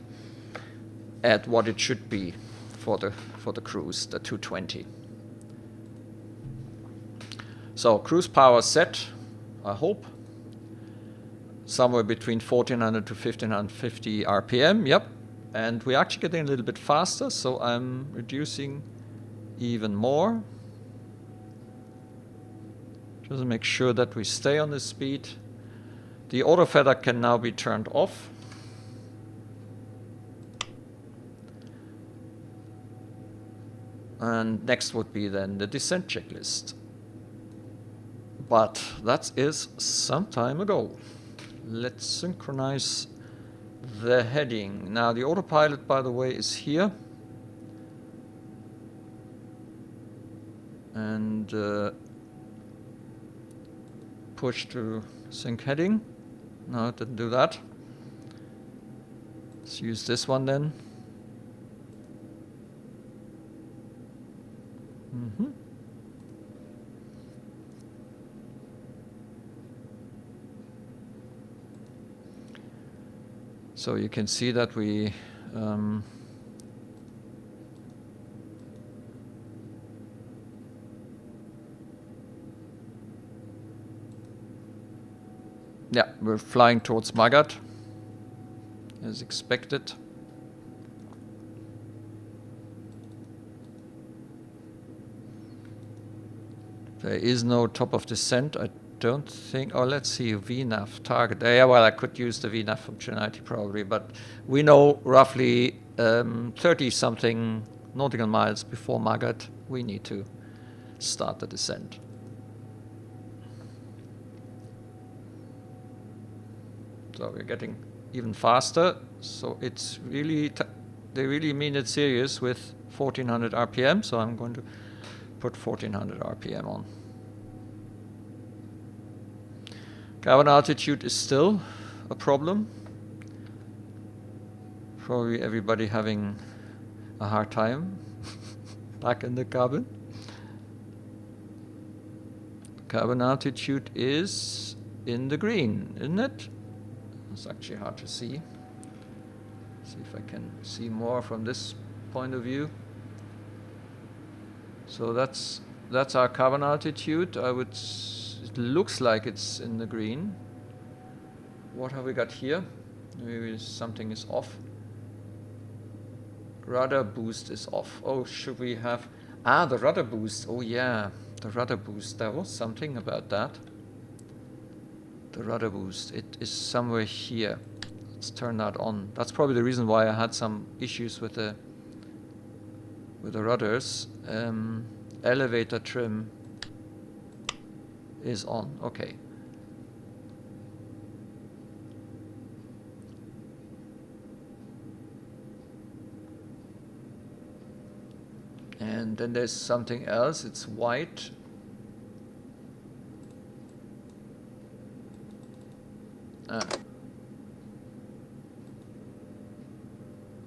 at what it should be for the cruise, the 220. So cruise power set, I hope, somewhere between 1400 to 1550 RPM. Yep, and we're actually getting a little bit faster, so I'm reducing even more. Just make sure that we stay on this speed. The auto feather can now be turned off. And next would be then the descent checklist. But that is some time ago. Let's synchronize the heading. Now the autopilot, by the way, is here. And push to sync heading. No, it didn't do that. Let's use this one then. So you can see that we yeah, we're flying towards Magat as expected. There is no top of descent, I don't think. Oh, let's see, VNAV target. Yeah, well, I could use the VNAV functionality probably, but we know roughly 30-something nautical miles before Magat, we need to start the descent. So we're getting even faster. So it's really, they really mean it serious with 1400 RPM. So I'm going to put 1400 RPM on. Cabin altitude is still a problem. Probably everybody having a hard time back in the cabin. Cabin altitude is in the green, isn't it? It's actually hard to see. See if I can see more from this point of view. So that's our cabin altitude. It looks like it's in the green. What have we got here? Maybe something is off. Rudder boost is off. Oh, should we have... the rudder boost. Oh yeah, the rudder boost. There was something about that. The rudder boost. It is somewhere here. Let's turn that on. That's probably the reason why I had some issues with the rudders. Elevator trim is on. Okay. And then there's something else. It's white.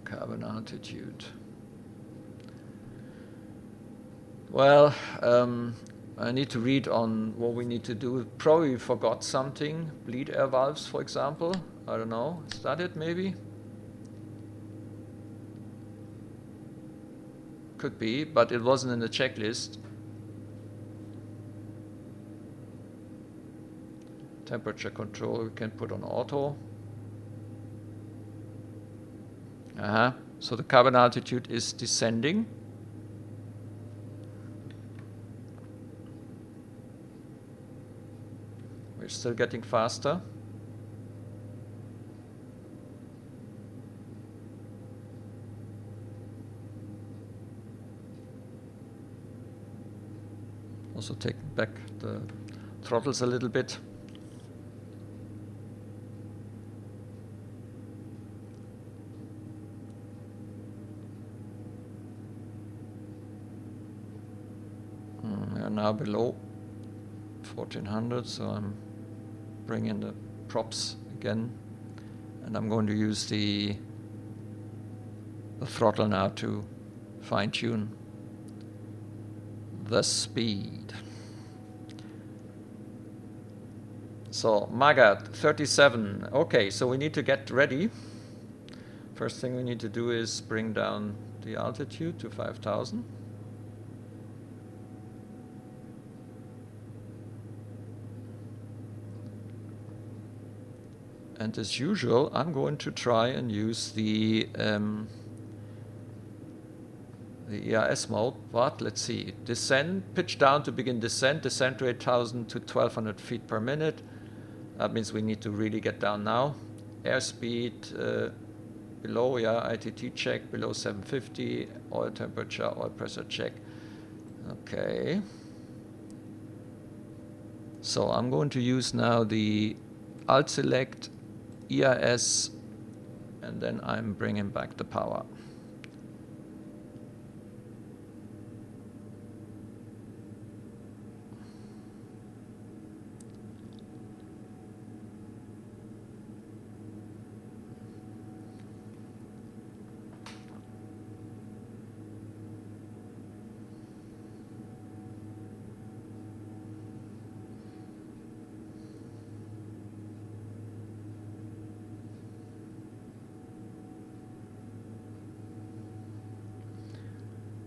Cabin altitude. Well, I need to read on what we need to do. Probably forgot something. Bleed air valves, for example. I don't know. Is that it, maybe? Could be, but it wasn't in the checklist. Temperature control we can put on auto. So the cabin altitude is descending. We're still getting faster. Also take back the throttles a little bit. We are now below 1400, so I'm bringing the props again, and I'm going to use the throttle now to fine-tune the speed. So Magat 37. Okay, so we need to get ready. First thing we need to do is bring down the altitude to 5000. And as usual, I'm going to try and use the ERS mode, but let's see. Descent, pitch down to begin descent rate 1000 to 1200 feet per minute. That means we need to really get down now. Airspeed below, ITT check, below 750, oil temperature, oil pressure check. Okay. So I'm going to use now the Alt Select, ERS, and then I'm bringing back the power.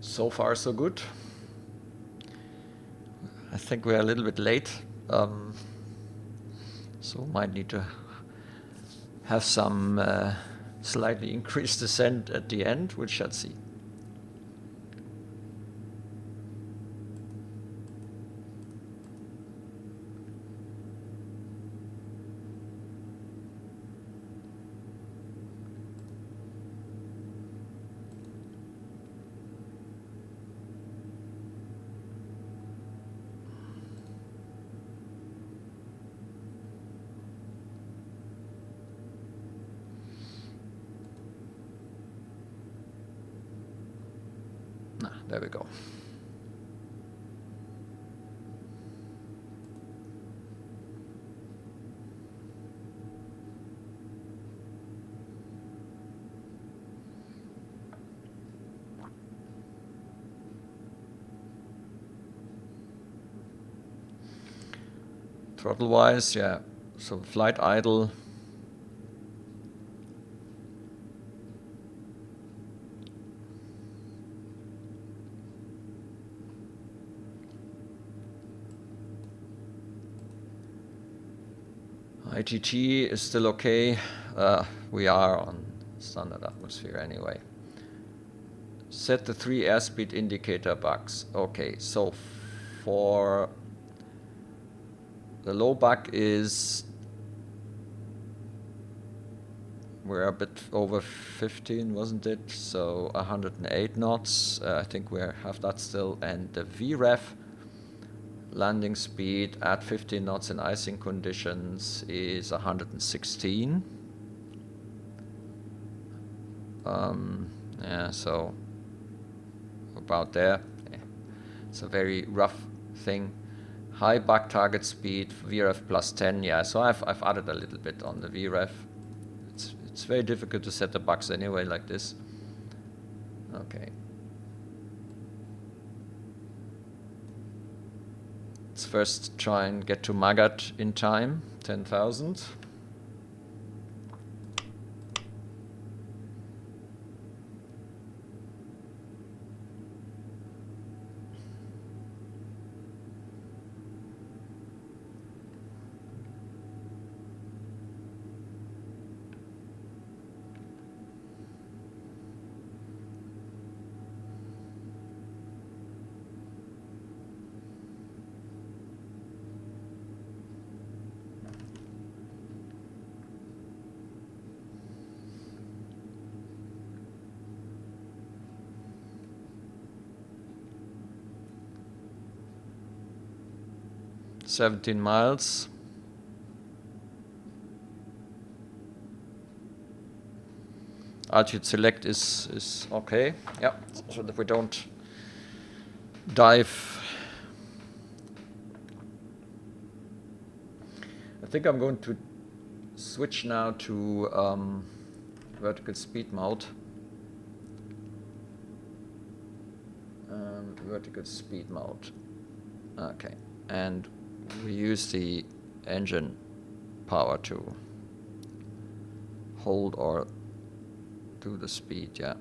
So far, so good. I think we're a little bit late, so might need to have some slightly increased descent at the end. We shall see. There we go. Throttle wise, yeah, so flight idle. ITT is still okay. We are on standard atmosphere anyway. Set the 3 airspeed indicator bugs. Okay, so for the low bug is, we're a bit over 15, wasn't it? So 108 knots. I think we have that still. And the VREF landing speed at 15 knots in icing conditions is 116. Yeah, so about there. Yeah. It's a very rough thing. High bug target speed, VREF plus 10. Yeah, so I've added a little bit on the VREF. It's very difficult to set the bugs anyway like this. Okay. Let's first try and get to Magat in time, 10,000. $17 miles. Altitude select is okay. Yeah, so that we don't dive. I think I'm going to switch now to vertical speed mode. Vertical speed mode. Okay, and we use the engine power to hold or do the speed, yeah.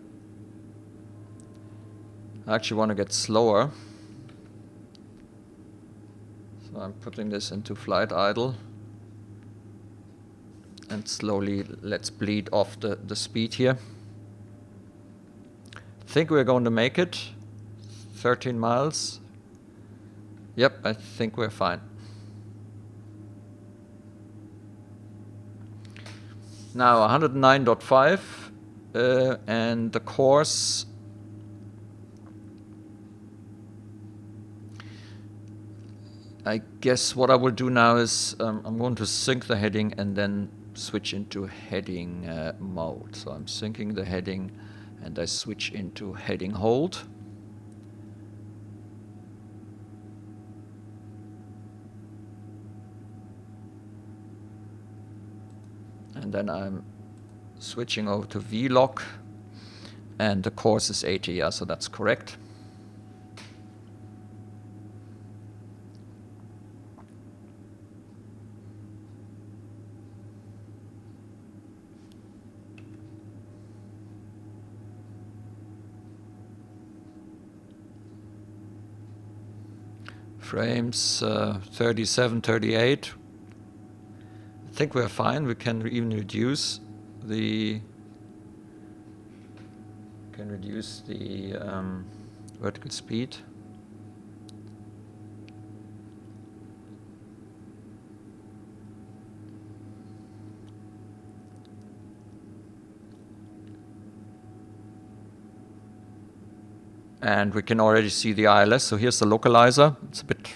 I actually want to get slower. So I'm putting this into flight idle. And slowly let's bleed off the speed here. I think we're going to make it. 13 miles. Yep, I think we're fine. Now 109.5 and the course I guess what I will do now is I'm going to sync the heading and then switch into heading mode. So I'm syncing the heading and I switch into heading hold. And then I'm switching over to V-lock and the course is 80, yeah, so that's correct. Frames 37, 38. I think we're fine. We can even reduce the vertical speed. And we can already see the ILS. So here's the localizer. It's a bit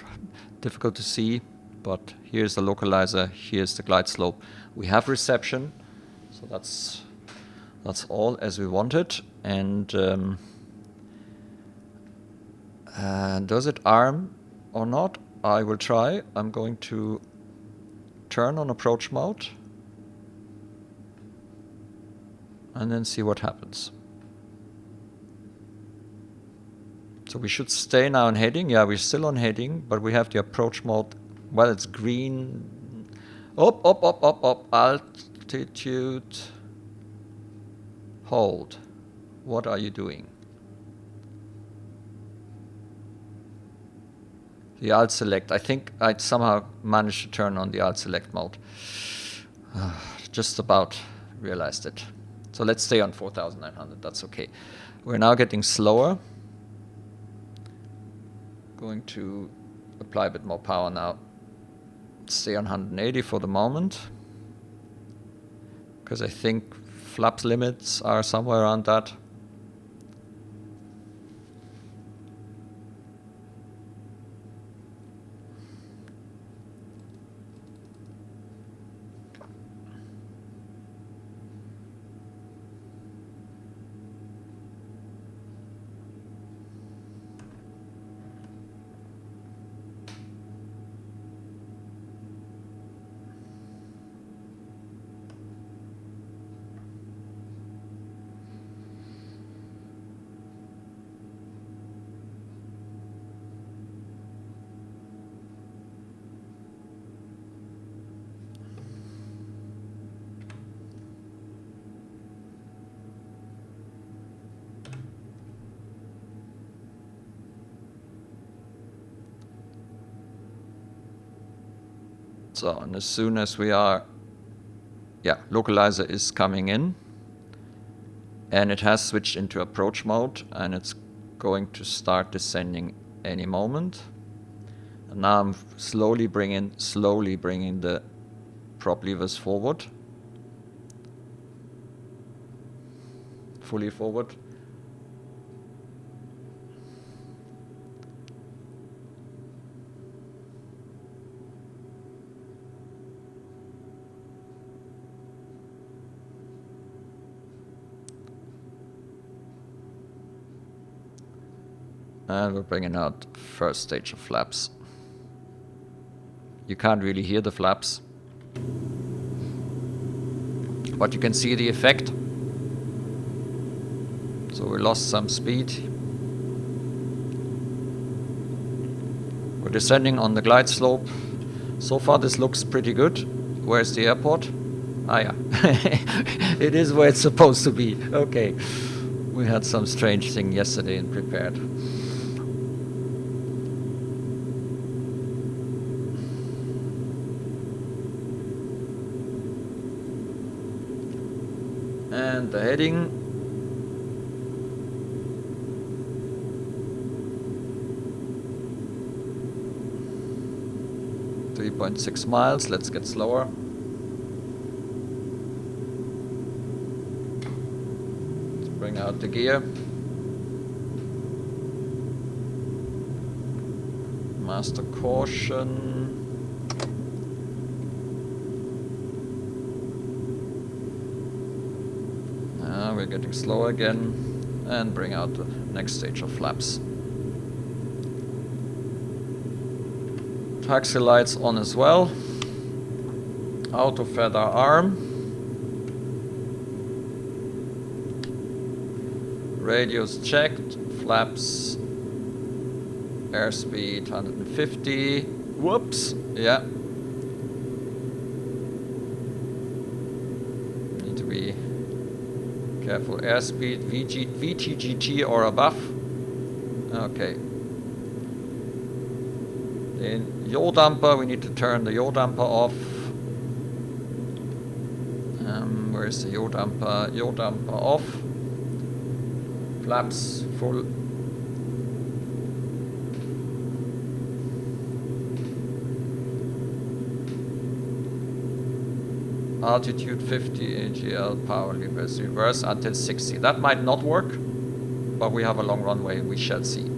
difficult to see, but here's the localizer. Here's the glide slope. We have reception, so that's all as we wanted. And Does it arm or not? I will try. I'm going to turn on approach mode and then see what happens. So we should stay now on heading. Yeah, we're still on heading, but we have the approach mode. Well, it's green. Up, up, up, up, up. Altitude. Hold. What are you doing? The alt select. I think I somehow managed to turn on the alt select mode. Just about realized it. So let's stay on 4,900. That's okay. We're now getting slower. Going to apply a bit more power now. Stay on 180 for the moment. Because I think flaps limits are somewhere around that. So, and as soon as we are, yeah, localizer is coming in and it has switched into approach mode and it's going to start descending any moment. And now I'm slowly bringing the prop levers forward, fully forward. And we're bringing out first stage of flaps. You can't really hear the flaps, but you can see the effect. So we lost some speed. We're descending on the glide slope. So far this looks pretty good. Where's the airport? Ah yeah, it is where it's supposed to be. Okay, we had some strange thing yesterday and prepared. And the heading. 3.6 miles. Let's get slower. Let's bring out the gear. Master caution. We're getting slow again, and bring out the next stage of flaps. Taxi lights on as well. Auto feather arm. Radios checked. Flaps. Airspeed 150. Whoops. Yeah. Careful, airspeed, VTGT or above. Okay. Then yaw damper, we need to turn the yaw damper off. Where's the yaw damper? Yaw damper off. Flaps full. Altitude 50 AGL, power levers, reverse until 60. That might not work, but we have a long runway, we shall see.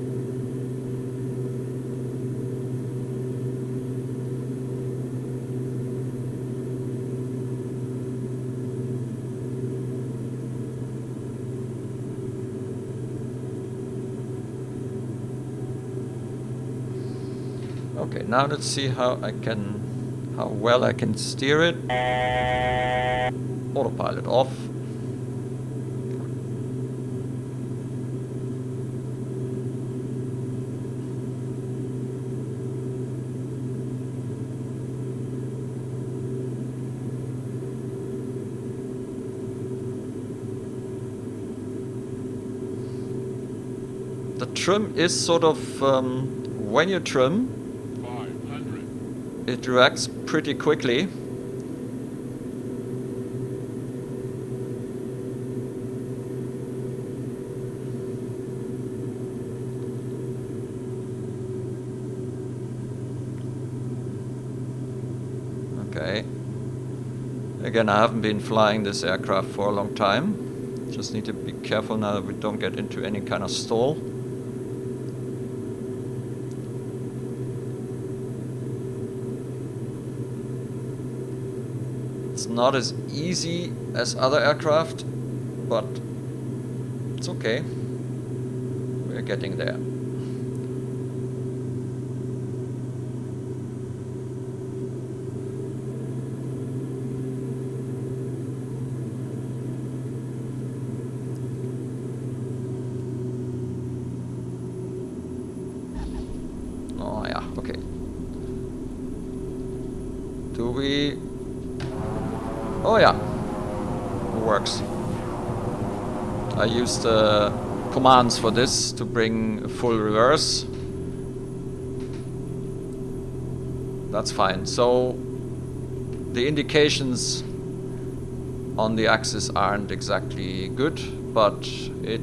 Okay, now let's see how well I can steer it. Autopilot off. The trim is sort of, when you trim, 500. It reacts pretty quickly. Okay. Again, I haven't been flying this aircraft for a long time. Just need to be careful now that we don't get into any kind of stall. It's not as easy as other aircraft, but it's okay. We're getting there. Oh yeah, okay. Do we... Oh yeah, it works. I used commands for this to bring full reverse. That's fine. So the indications on the axis aren't exactly good, but it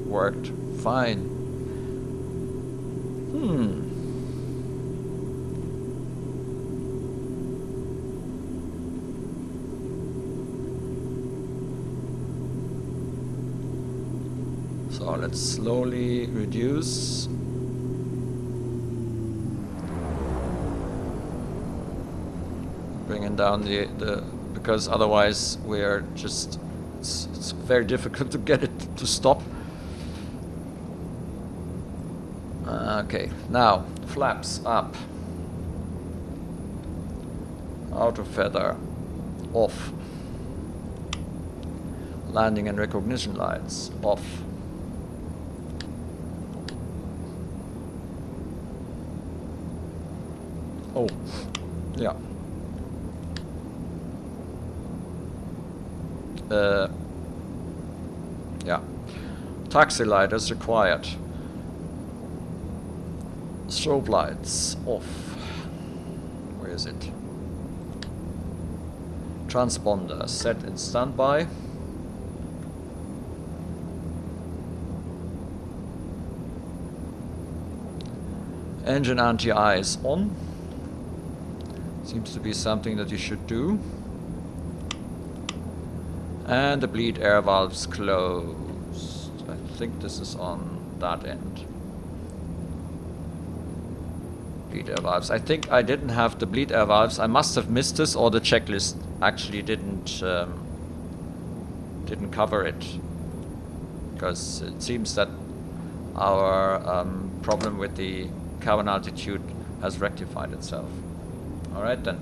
worked fine. So let's slowly reduce. Bringing down the because otherwise we're just, it's very difficult to get it to stop. Okay, now flaps up. Auto feather off. Landing and recognition lights off. Oh, yeah. Yeah. Taxi light is required. Strobe lights off. Where is it? Transponder set in standby. Engine anti-ice on. Seems to be something that you should do. And the bleed air valves closed. I think this is on that end. Bleed air valves. I think I didn't have the bleed air valves. I must have missed this, or the checklist actually didn't cover it. Because it seems that our problem with the cabin altitude has rectified itself. Alright then.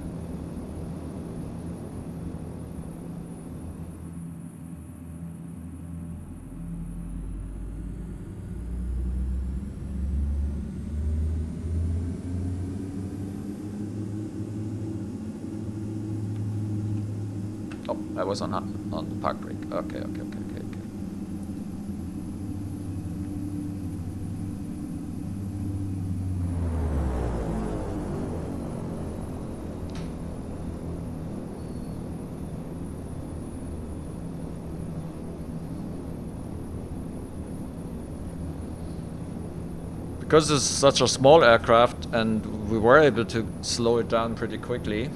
Oh, I was on the park brake. Okay. Because this is such a small aircraft and we were able to slow it down pretty quickly,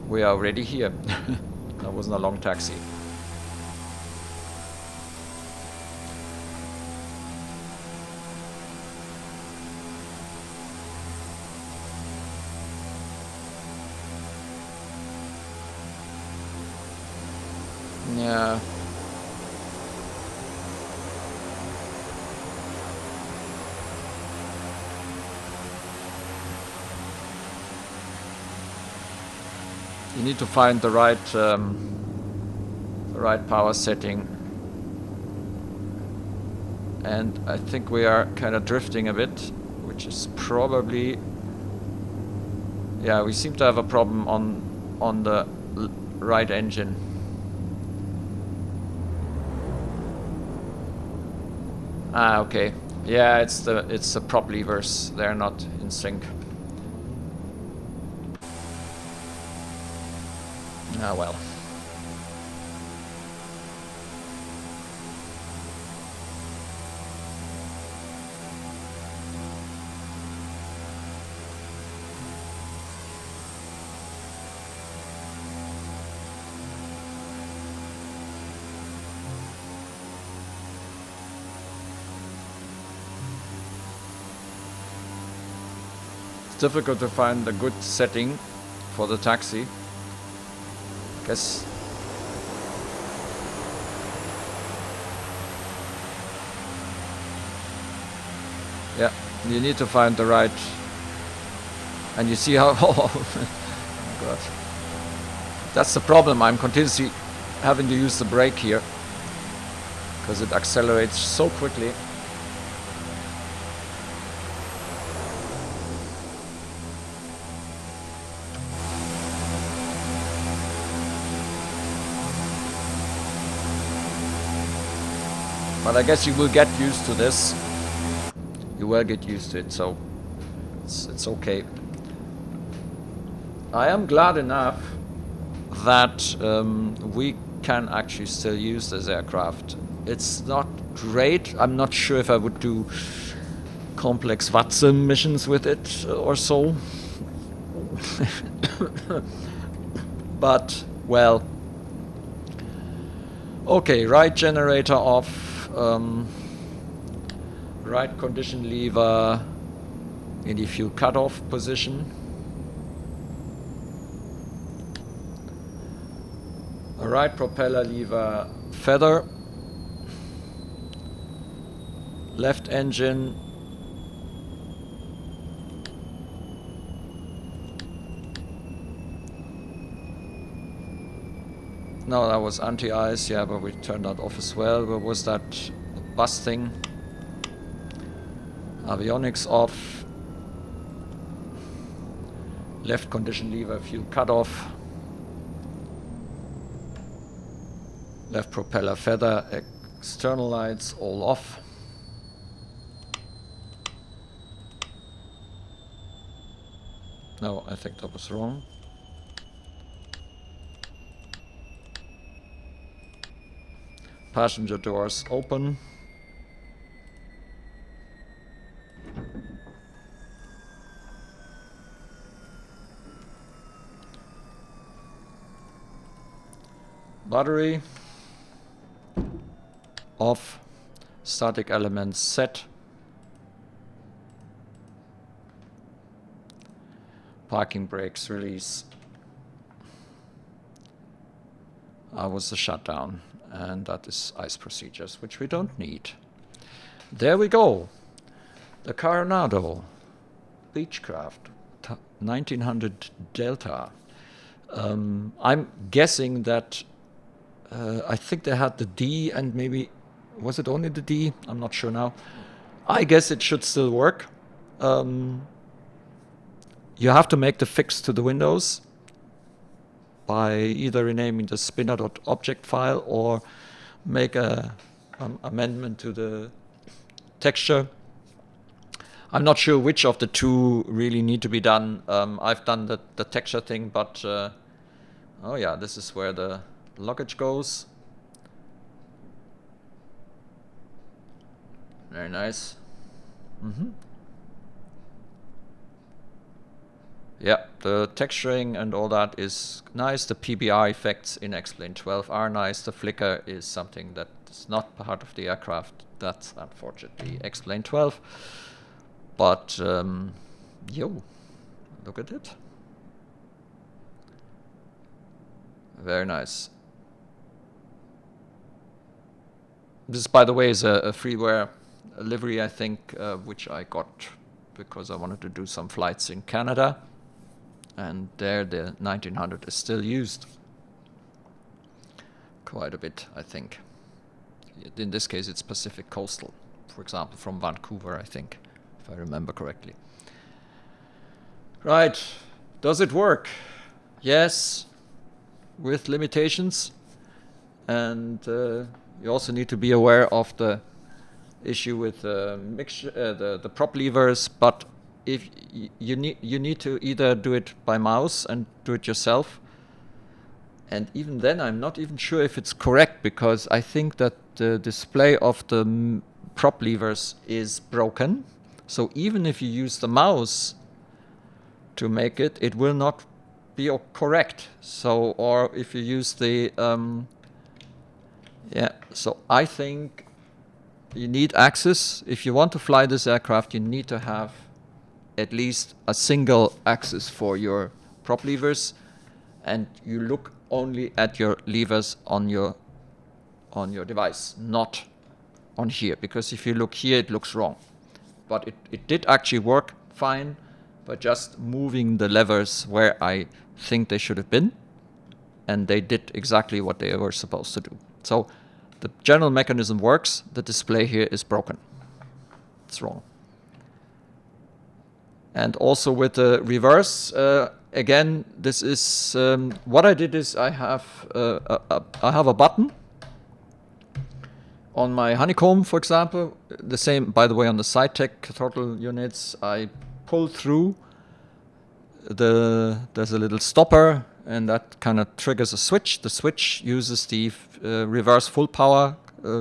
we are already here. That wasn't a long taxi. Yeah. You need to find the right power setting. And I think we are kind of drifting a bit, which is probably... Yeah, we seem to have a problem on the right engine. Ah, okay. Yeah, it's the prop levers. They're not in sync. Ah, well. Difficult to find a good setting for the taxi. Guess yeah, you need to find the right, and you see how oh my god, that's the problem. I'm continuously having to use the brake here because it accelerates so quickly. But I guess you will get used to this. You will get used to it, so it's okay. I am glad enough that we can actually still use this aircraft. It's not great. I'm not sure if I would do complex VATSIM missions with it or so. But, well, okay, right generator off. Right condition lever in the fuel cutoff position. A right propeller lever feather. Left engine. No, that was anti-ice, yeah, but we turned that off as well. What was that bus thing? Avionics off. Left condition lever, fuel cutoff. Left propeller feather, external lights all off. No, I think that was wrong. Passenger doors open. Battery off. Static elements set. Parking brakes release. I was the shutdown, and that is ice procedures, which we don't need. There we go. The Carenado Beechcraft 1900 Delta. I'm guessing that I think they had the D, and maybe was it only the D? I'm not sure now. I guess it should still work. You have to make the fix to the windows by either renaming the spinner.object file or make a amendment to the texture. I'm not sure which of the two really need to be done. I've done the texture thing, but oh yeah, this is where the luggage goes. Very nice. Yeah, the texturing and all that is nice. The PBR effects in XP12 are nice. The flicker is something that is not part of the aircraft. That's unfortunately XP12. But, yo, look at it. Very nice. This, by the way, is a freeware livery, I think, which I got because I wanted to do some flights in Canada. And there the 1900 is still used quite a bit, I think. In this case it's Pacific Coastal, for example, from Vancouver, I think, if I remember correctly. Right, does it work? Yes, with limitations. And you also need to be aware of the issue with the prop levers, but if you need to either do it by mouse and do it yourself, and even then I'm not even sure if it's correct, because I think that the display of the prop levers is broken. So even if you use the mouse to make it, it will not be correct. So, or if you use the so I think you need axis. If you want to fly this aircraft, you need to have at least a single axis for your prop levers, and you look only at your levers on your device, not on here, because if you look here it looks wrong. But it did actually work fine by just moving the levers where I think they should have been, and they did exactly what they were supposed to do. So the general mechanism works. The display here is broken. It's wrong. And also with the reverse, again, this is what I did is I have a button on my honeycomb, for example. The same, by the way, on the SideTech throttle units. I pull through. There's a little stopper, and that kind of triggers a switch. The switch uses the reverse full power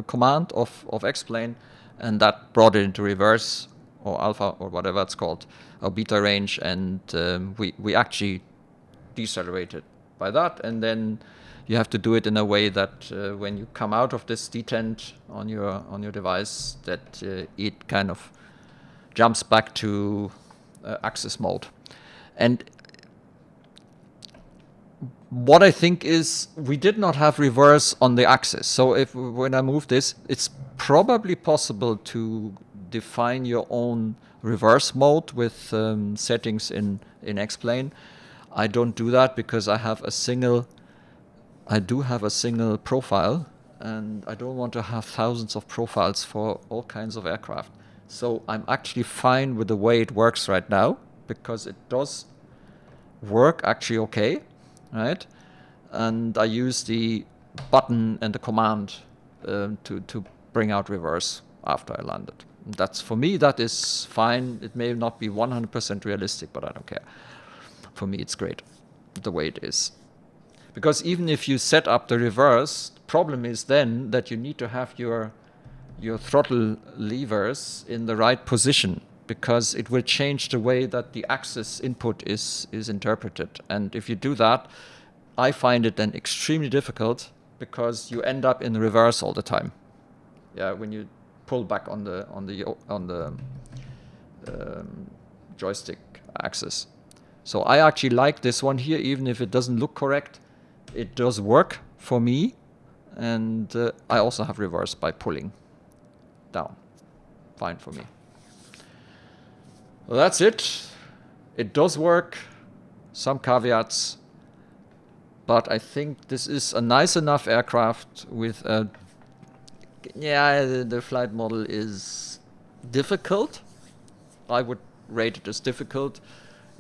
command of X-Plane, and that brought it into reverse or alpha or whatever it's called, or beta range, and we actually decelerated by that. And then you have to do it in a way that when you come out of this detent on your device, that it kind of jumps back to axis mode. And what I think is we did not have reverse on the axis. So when I move this, it's probably possible to define your own reverse mode with settings in X-Plane. I don't do that because I do have a single profile, and I don't want to have thousands of profiles for all kinds of aircraft. So I'm actually fine with the way it works right now, because it does work actually okay, right? And I use the button and the command to bring out reverse after I landed. That's, for me, that is fine. It may not be 100% realistic, but I don't care. For me, it's great the way it is. Because even if you set up the reverse, the problem is then that you need to have your throttle levers in the right position, because it will change the way that the axis input is interpreted. And if you do that, I find it then extremely difficult, because you end up in reverse all the time. Yeah, when you pull back on the joystick axis. So I actually like this one here, even if it doesn't look correct. It does work for me, and I also have reverse by pulling down. Fine for me. Well, that's it. It does work. Some caveats. But I think this is a nice enough aircraft with a... Yeah, the flight model is difficult. I would rate it as difficult.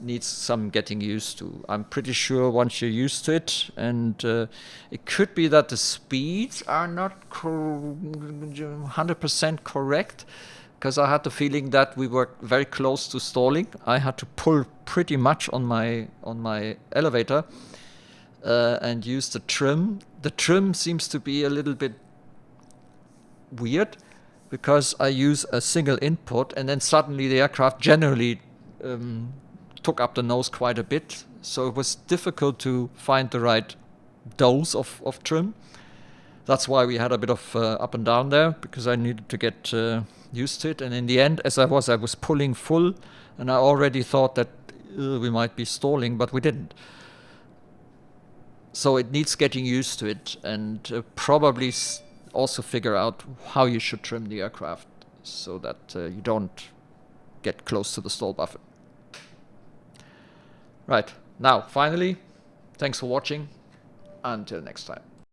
Needs some getting used to. I'm pretty sure once you're used to it, and it could be that the speeds are not 100% correct, because I had the feeling that we were very close to stalling. I had to pull pretty much on my elevator and use the trim. The trim seems to be a little bit weird, because I use a single input, and then suddenly the aircraft generally took up the nose quite a bit, so it was difficult to find the right dose of trim. That's why we had a bit of up and down there, because I needed to get used to it. And in the end, as I was pulling full, and I already thought that we might be stalling, but we didn't. So it needs getting used to it, and probably also figure out how you should trim the aircraft so that you don't get close to the stall buffer. Right, Now, finally, thanks for watching. Until next time.